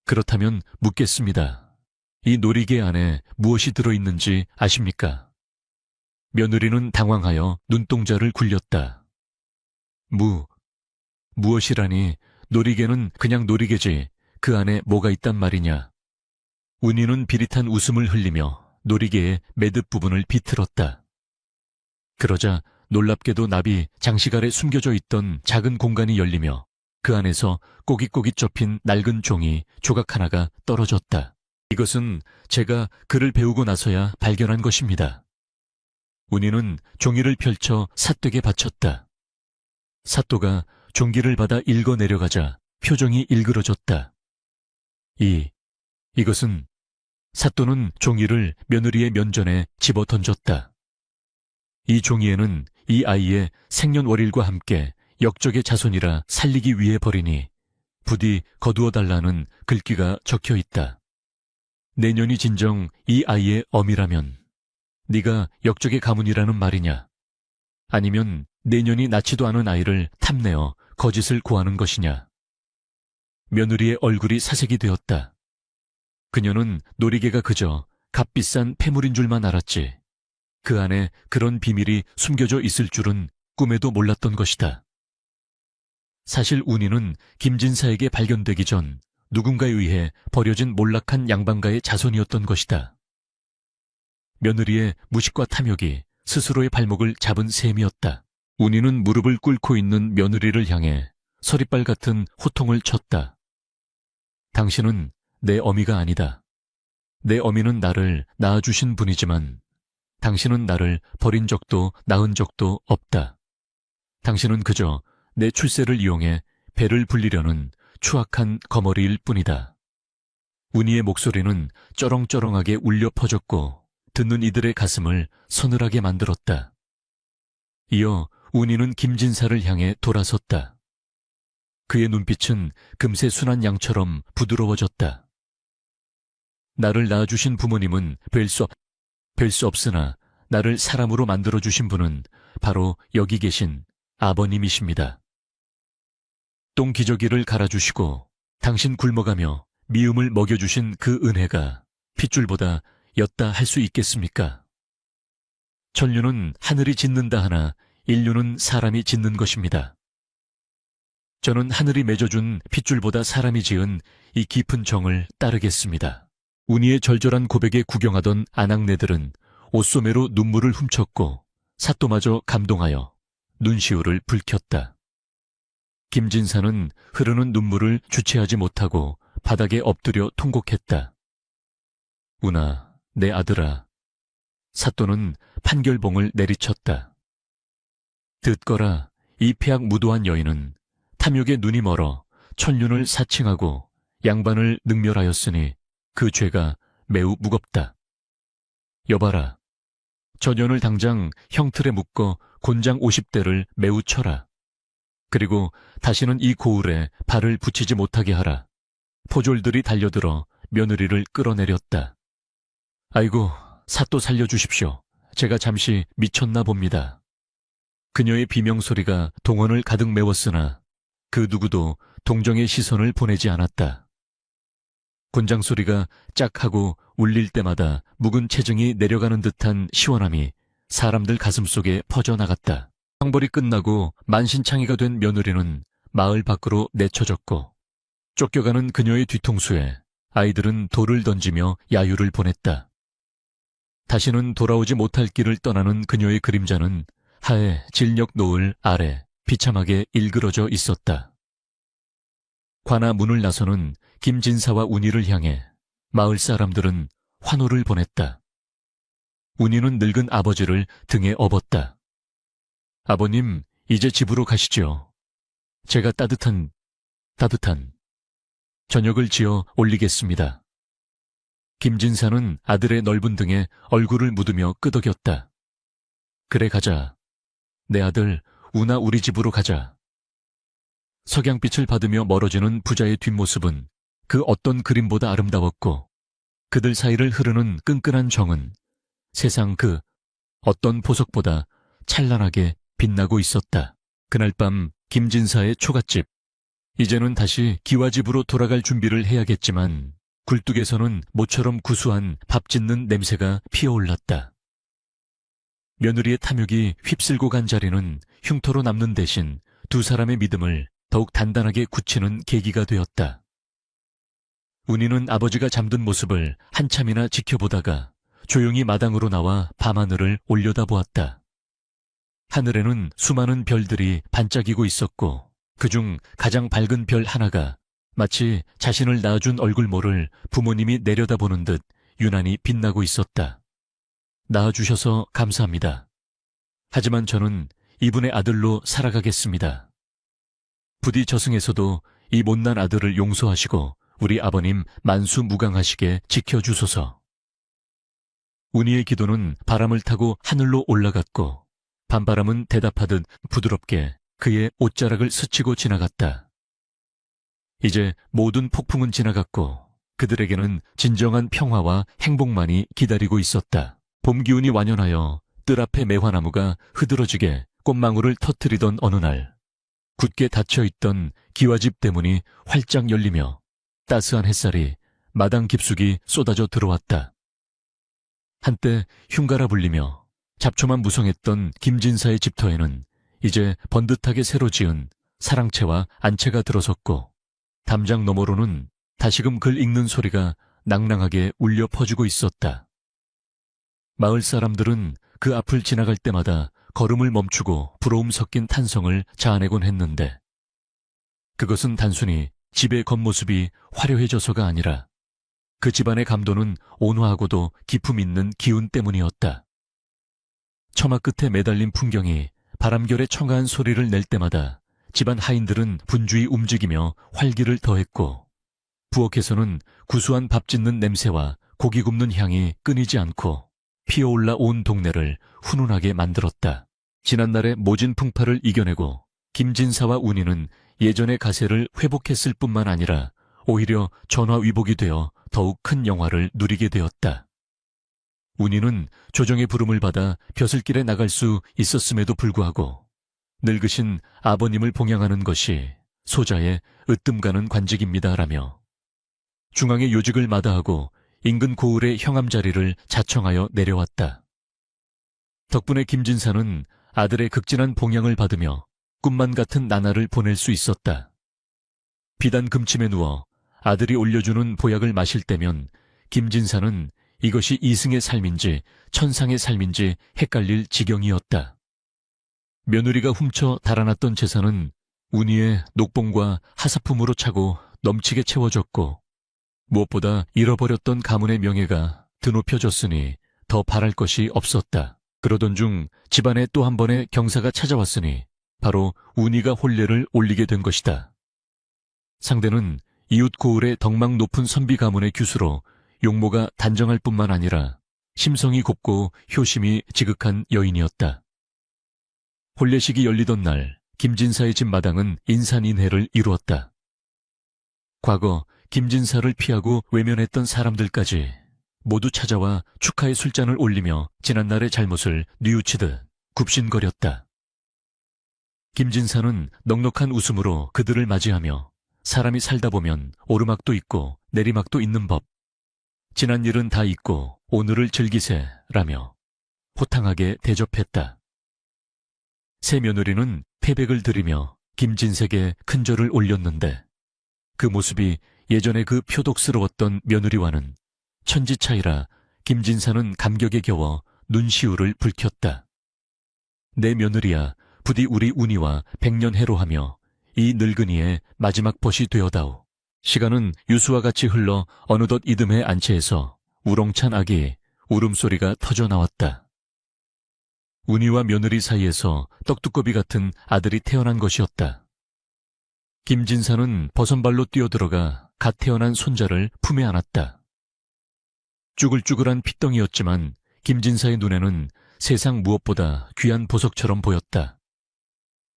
그렇다면 묻겠습니다. 이 놀이개 안에 무엇이 들어있는지 아십니까? 며느리는 당황하여 눈동자를 굴렸다. 무엇이라니? 놀이개는 그냥 놀이개지 그 안에 뭐가 있단 말이냐? 운이는 비릿한 웃음을 흘리며 놀이개의 매듭 부분을 비틀었다. 그러자 놀랍게도 나비 장식 아래 숨겨져 있던 작은 공간이 열리며 그 안에서 꼬깃꼬깃 접힌 낡은 종이 조각 하나가 떨어졌다. 이것은 제가 글을 배우고 나서야 발견한 것입니다. 운이는 종이를 펼쳐 사또에게 바쳤다. 사또가 종기를 받아 읽어 내려가자 표정이 일그러졌다. 이것은 사또는 종이를 며느리의 면전에 집어 던졌다. 이 종이에는 이 아이의 생년월일과 함께 역적의 자손이라 살리기 위해 버리니 부디 거두어달라는 글귀가 적혀 있다. 내년이 진정 이 아이의 어미라면 네가 역적의 가문이라는 말이냐? 아니면 내년이 낳지도 않은 아이를 탐내어 거짓을 고하는 것이냐? 며느리의 얼굴이 사색이 되었다. 그녀는 놀이개가 그저 값비싼 폐물인 줄만 알았지. 그 안에 그런 비밀이 숨겨져 있을 줄은 꿈에도 몰랐던 것이다. 사실 운이는 김진사에게 발견되기 전 누군가에 의해 버려진 몰락한 양반가의 자손이었던 것이다. 며느리의 무식과 탐욕이 스스로의 발목을 잡은 셈이었다. 운이는 무릎을 꿇고 있는 며느리를 향해 서리빨 같은 호통을 쳤다. 당신은 내 어미가 아니다. 내 어미는 나를 낳아주신 분이지만 당신은 나를 버린 적도 낳은 적도 없다. 당신은 그저 내 출세를 이용해 배를 불리려는 추악한 거머리일 뿐이다. 운이의 목소리는 쩌렁쩌렁하게 울려 퍼졌고 듣는 이들의 가슴을 서늘하게 만들었다. 이어 운이는 김진사를 향해 돌아섰다. 그의 눈빛은 금세 순한 양처럼 부드러워졌다. 나를 낳아주신 부모님은 뵐 수 없으나 나를 사람으로 만들어주신 분은 바로 여기 계신 아버님이십니다. 똥기저귀를 갈아주시고 당신 굶어가며 미움을 먹여주신 그 은혜가 핏줄보다 였다 할 수 있겠습니까? 천류는 하늘이 짓는다 하나 인류는 사람이 짓는 것입니다. 저는 하늘이 맺어준 핏줄보다 사람이 지은 이 깊은 정을 따르겠습니다. 운이의 절절한 고백에 구경하던 아낙네들은 옷소매로 눈물을 훔쳤고 사또마저 감동하여 눈시울을 붉혔다. 김진사는 흐르는 눈물을 주체하지 못하고 바닥에 엎드려 통곡했다. 운아, 내 아들아. 사또는 판결봉을 내리쳤다. 듣거라, 이 폐악 무도한 여인은 탐욕에 눈이 멀어 천륜을 사칭하고 양반을 능멸하였으니 그 죄가 매우 무겁다. 여봐라, 저 년을 당장 형틀에 묶어 곤장 50대를 매우 쳐라. 그리고 다시는 이 고을에 발을 붙이지 못하게 하라. 포졸들이 달려들어 며느리를 끌어내렸다. 아이고, 사또 살려주십시오. 제가 잠시 미쳤나 봅니다. 그녀의 비명소리가 동원을 가득 메웠으나 그 누구도 동정의 시선을 보내지 않았다. 곤장 소리가 짝 하고 울릴 때마다 묵은 체증이 내려가는 듯한 시원함이 사람들 가슴속에 퍼져나갔다. 형벌이 끝나고 만신창이가 된 며느리는 마을 밖으로 내쳐졌고 쫓겨가는 그녀의 뒤통수에 아이들은 돌을 던지며 야유를 보냈다. 다시는 돌아오지 못할 길을 떠나는 그녀의 그림자는 하에 진력 노을 아래 비참하게 일그러져 있었다. 관아 문을 나서는 김진사와 운이를 향해 마을 사람들은 환호를 보냈다. 운이는 늙은 아버지를 등에 업었다. 아버님, 이제 집으로 가시죠. 제가 따뜻한 저녁을 지어 올리겠습니다. 김진사는 아들의 넓은 등에 얼굴을 묻으며 끄덕였다. 그래 가자. 내 아들, 운아 우리 집으로 가자. 석양빛을 받으며 멀어지는 부자의 뒷모습은 그 어떤 그림보다 아름다웠고 그들 사이를 흐르는 끈끈한 정은 세상 그 어떤 보석보다 찬란하게 빛나고 있었다. 그날 밤 김진사의 초갓집. 이제는 다시 기와집으로 돌아갈 준비를 해야겠지만 굴뚝에서는 모처럼 구수한 밥 짓는 냄새가 피어올랐다. 며느리의 탐욕이 휩쓸고 간 자리는 흉터로 남는 대신 두 사람의 믿음을 더욱 단단하게 굳히는 계기가 되었다. 운이는 아버지가 잠든 모습을 한참이나 지켜보다가 조용히 마당으로 나와 밤하늘을 올려다보았다. 하늘에는 수많은 별들이 반짝이고 있었고 그중 가장 밝은 별 하나가 마치 자신을 낳아준 얼굴모를 부모님이 내려다보는 듯 유난히 빛나고 있었다. 낳아주셔서 감사합니다. 하지만 저는 이분의 아들로 살아가겠습니다. 부디 저승에서도 이 못난 아들을 용서하시고 우리 아버님 만수무강하시게 지켜주소서. 운이의 기도는 바람을 타고 하늘로 올라갔고 밤바람은 대답하듯 부드럽게 그의 옷자락을 스치고 지나갔다. 이제 모든 폭풍은 지나갔고 그들에게는 진정한 평화와 행복만이 기다리고 있었다. 봄 기운이 완연하여 뜰 앞의 매화나무가 흐드러지게 꽃망울을 터뜨리던 어느 날 굳게 닫혀있던 기와집 대문이 활짝 열리며 따스한 햇살이 마당 깊숙이 쏟아져 들어왔다. 한때 흉가라 불리며 잡초만 무성했던 김진사의 집터에는 이제 번듯하게 새로 지은 사랑채와 안채가 들어섰고 담장 너머로는 다시금 글 읽는 소리가 낭낭하게 울려 퍼지고 있었다. 마을 사람들은 그 앞을 지나갈 때마다 걸음을 멈추고 부러움 섞인 탄성을 자아내곤 했는데 그것은 단순히 집의 겉모습이 화려해져서가 아니라 그 집안의 감도는 온화하고도 기품 있는 기운 때문이었다. 처마 끝에 매달린 풍경이 바람결에 청아한 소리를 낼 때마다 집안 하인들은 분주히 움직이며 활기를 더했고 부엌에서는 구수한 밥 짓는 냄새와 고기 굽는 향이 끊이지 않고 피어올라 온 동네를 훈훈하게 만들었다. 지난날의 모진 풍파를 이겨내고 김진사와 운이는 예전의 가세를 회복했을 뿐만 아니라 오히려 전화위복이 되어 더욱 큰 영화를 누리게 되었다. 운이는 조정의 부름을 받아 벼슬길에 나갈 수 있었음에도 불구하고 늙으신 아버님을 봉양하는 것이 소자의 으뜸가는 관직입니다라며 중앙의 요직을 마다하고 인근 고을의 형암자리를 자청하여 내려왔다. 덕분에 김진사는 아들의 극진한 봉양을 받으며 꿈만 같은 나날을 보낼 수 있었다. 비단 금침에 누워 아들이 올려주는 보약을 마실 때면 김진사는 이것이 이승의 삶인지 천상의 삶인지 헷갈릴 지경이었다. 며느리가 훔쳐 달아났던 재산은 운이의 녹봉과 하사품으로 차고 넘치게 채워졌고 무엇보다 잃어버렸던 가문의 명예가 드높여졌으니 더 바랄 것이 없었다. 그러던 중 집안에 또 한 번의 경사가 찾아왔으니 바로 운이가 혼례를 올리게 된 것이다. 상대는 이웃 고을의 덕망 높은 선비 가문의 규수로 용모가 단정할 뿐만 아니라 심성이 곱고 효심이 지극한 여인이었다. 혼례식이 열리던 날 김진사의 집 마당은 인산인해를 이루었다. 과거 김진사를 피하고 외면했던 사람들까지 모두 찾아와 축하의 술잔을 올리며 지난날의 잘못을 뉘우치듯 굽신거렸다. 김진사는 넉넉한 웃음으로 그들을 맞이하며 사람이 살다 보면 오르막도 있고 내리막도 있는 법, 지난 일은 다 잊고 오늘을 즐기세라며 호탕하게 대접했다. 새 며느리는 태백을 들이며 김진색에 큰절을 올렸는데 그 모습이 예전에 그 표독스러웠던 며느리와는 천지 차이라 김진사는 감격에 겨워 눈시울을 붉혔다. 내 며느리야, 부디 우리 운이와 백년해로하며 이 늙은이의 마지막 벗이 되어다오. 시간은 유수와 같이 흘러 어느덧 이듬해 안채에서 우렁찬 아기 울음소리가 터져 나왔다. 운이와 며느리 사이에서 떡두꺼비 같은 아들이 태어난 것이었다. 김진사는 버선발로 뛰어들어가 갓 태어난 손자를 품에 안았다. 쭈글쭈글한 핏덩이였지만 김진사의 눈에는 세상 무엇보다 귀한 보석처럼 보였다.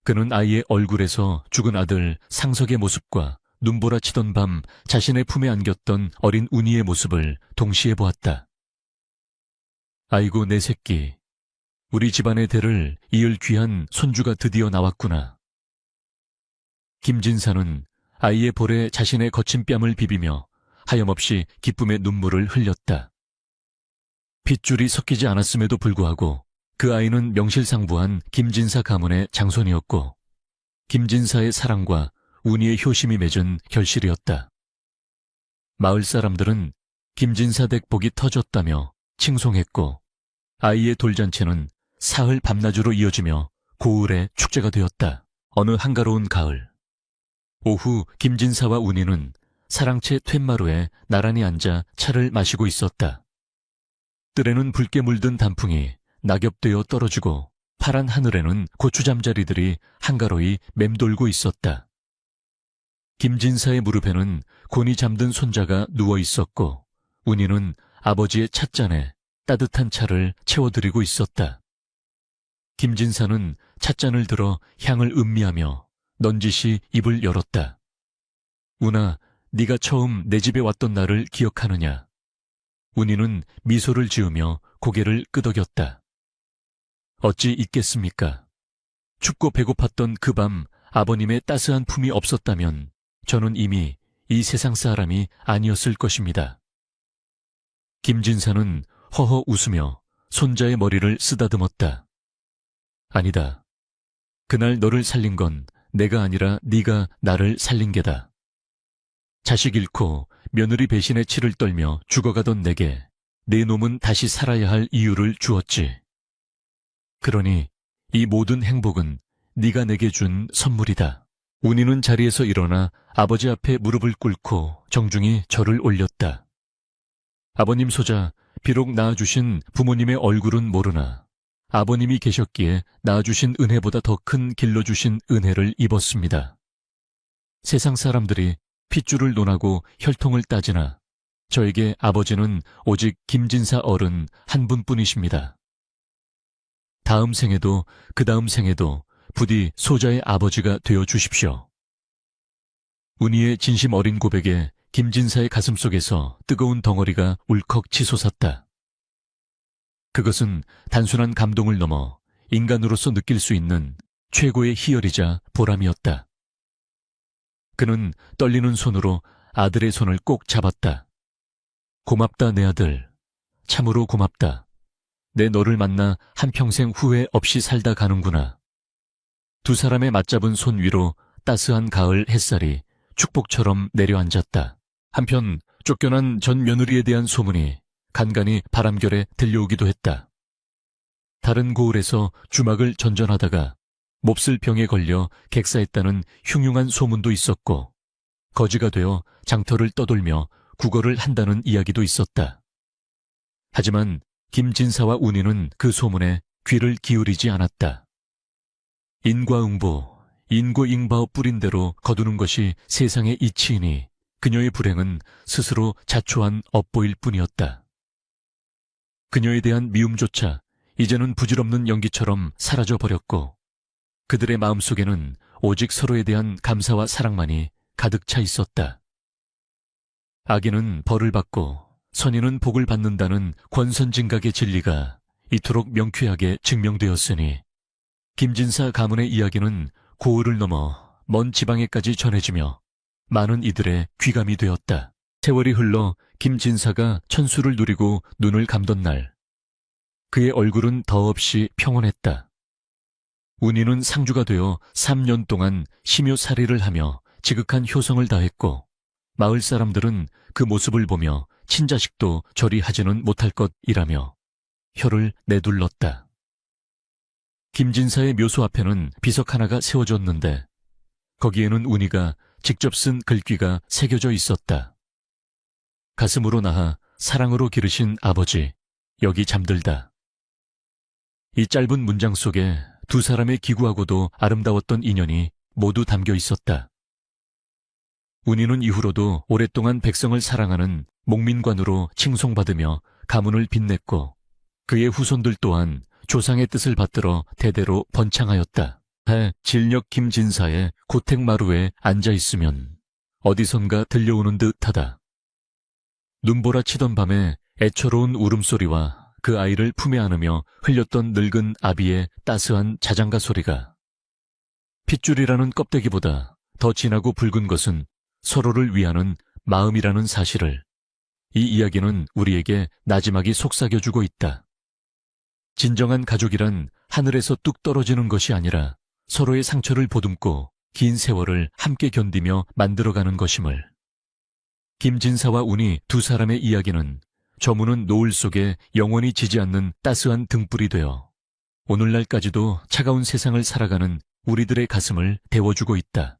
그는 아이의 얼굴에서 죽은 아들 상석의 모습과 눈보라치던 밤 자신의 품에 안겼던 어린 운이의 모습을 동시에 보았다. 아이고 내 새끼, 우리 집안의 대를 이을 귀한 손주가 드디어 나왔구나. 김진사는 아이의 볼에 자신의 거친 뺨을 비비며 하염없이 기쁨의 눈물을 흘렸다. 핏줄이 섞이지 않았음에도 불구하고 그 아이는 명실상부한 김진사 가문의 장손이었고 김진사의 사랑과 운이의 효심이 맺은 결실이었다. 마을 사람들은 김진사 댁복이 터졌다며 칭송했고 아이의 돌잔치는 사흘 밤낮으로 이어지며 고을의 축제가 되었다. 어느 한가로운 가을, 오후 김진사와 운이는 사랑채 툇마루에 나란히 앉아 차를 마시고 있었다. 뜰에는 붉게 물든 단풍이 낙엽되어 떨어지고 파란 하늘에는 고추잠자리들이 한가로이 맴돌고 있었다. 김진사의 무릎에는 곤히 잠든 손자가 누워 있었고 운이는 아버지의 찻잔에 따뜻한 차를 채워드리고 있었다. 김진사는 찻잔을 들어 향을 음미하며 넌지시 입을 열었다. 운아, 네가 처음 내 집에 왔던 날을 기억하느냐? 운이는 미소를 지으며 고개를 끄덕였다. 어찌 있겠습니까? 춥고 배고팠던 그 밤 아버님의 따스한 품이 없었다면 저는 이미 이 세상 사람이 아니었을 것입니다. 김진사는 허허 웃으며 손자의 머리를 쓰다듬었다. 아니다. 그날 너를 살린 건 내가 아니라 네가 나를 살린 게다. 자식 잃고 며느리 배신의 치를 떨며 죽어가던 내게 내 놈은 다시 살아야 할 이유를 주었지. 그러니 이 모든 행복은 네가 내게 준 선물이다. 운이는 자리에서 일어나 아버지 앞에 무릎을 꿇고 정중히 절을 올렸다. 아버님 소자, 비록 낳아주신 부모님의 얼굴은 모르나 아버님이 계셨기에 낳아주신 은혜보다 더 큰 길러주신 은혜를 입었습니다. 세상 사람들이 핏줄을 논하고 혈통을 따지나 저에게 아버지는 오직 김진사 어른 한 분뿐이십니다. 다음 생에도 그 다음 생에도 부디 소자의 아버지가 되어 주십시오. 운이의 진심 어린 고백에 김진사의 가슴속에서 뜨거운 덩어리가 울컥 치솟았다. 그것은 단순한 감동을 넘어 인간으로서 느낄 수 있는 최고의 희열이자 보람이었다. 그는 떨리는 손으로 아들의 손을 꼭 잡았다. 고맙다 내 아들. 참으로 고맙다. 내 너를 만나 한평생 후회 없이 살다 가는구나. 두 사람의 맞잡은 손 위로 따스한 가을 햇살이 축복처럼 내려앉았다. 한편 쫓겨난 전 며느리에 대한 소문이 간간히 바람결에 들려오기도 했다. 다른 고을에서 주막을 전전하다가 몹쓸 병에 걸려 객사했다는 흉흉한 소문도 있었고 거지가 되어 장터를 떠돌며 구걸을 한다는 이야기도 있었다. 하지만 김진사와 운이는 그 소문에 귀를 기울이지 않았다. 인과응보, 인고잉바오 뿌린 대로 거두는 것이 세상의 이치이니 그녀의 불행은 스스로 자초한 업보일 뿐이었다. 그녀에 대한 미움조차 이제는 부질없는 연기처럼 사라져버렸고 그들의 마음속에는 오직 서로에 대한 감사와 사랑만이 가득 차 있었다. 악인은 벌을 받고 선인은 복을 받는다는 권선징각의 진리가 이토록 명쾌하게 증명되었으니 김진사 가문의 이야기는 고을을 넘어 먼 지방에까지 전해지며 많은 이들의 귀감이 되었다. 세월이 흘러 김진사가 천수를 누리고 눈을 감던 날 그의 얼굴은 더없이 평온했다. 운이는 상주가 되어 3년 동안 심효살이를 하며 지극한 효성을 다했고 마을 사람들은 그 모습을 보며 친자식도 저리 하지는 못할 것이라며 혀를 내둘렀다. 김진사의 묘소 앞에는 비석 하나가 세워졌는데 거기에는 운이가 직접 쓴 글귀가 새겨져 있었다. 가슴으로 낳아 사랑으로 기르신 아버지, 여기 잠들다. 이 짧은 문장 속에 두 사람의 기구하고도 아름다웠던 인연이 모두 담겨 있었다. 운이는 이후로도 오랫동안 백성을 사랑하는 목민관으로 칭송받으며 가문을 빛냈고 그의 후손들 또한 조상의 뜻을 받들어 대대로 번창하였다. 진력 김진사의 고택마루에 앉아있으면 어디선가 들려오는 듯하다. 눈보라 치던 밤에 애처로운 울음소리와 그 아이를 품에 안으며 흘렸던 늙은 아비의 따스한 자장가 소리가 핏줄이라는 껍데기보다 더 진하고 붉은 것은 서로를 위하는 마음이라는 사실을 이 이야기는 우리에게 나지막이 속삭여주고 있다. 진정한 가족이란 하늘에서 뚝 떨어지는 것이 아니라 서로의 상처를 보듬고 긴 세월을 함께 견디며 만들어가는 것임을. 김진사와 운이 두 사람의 이야기는 저무는 노을 속에 영원히 지지 않는 따스한 등불이 되어 오늘날까지도 차가운 세상을 살아가는 우리들의 가슴을 데워주고 있다.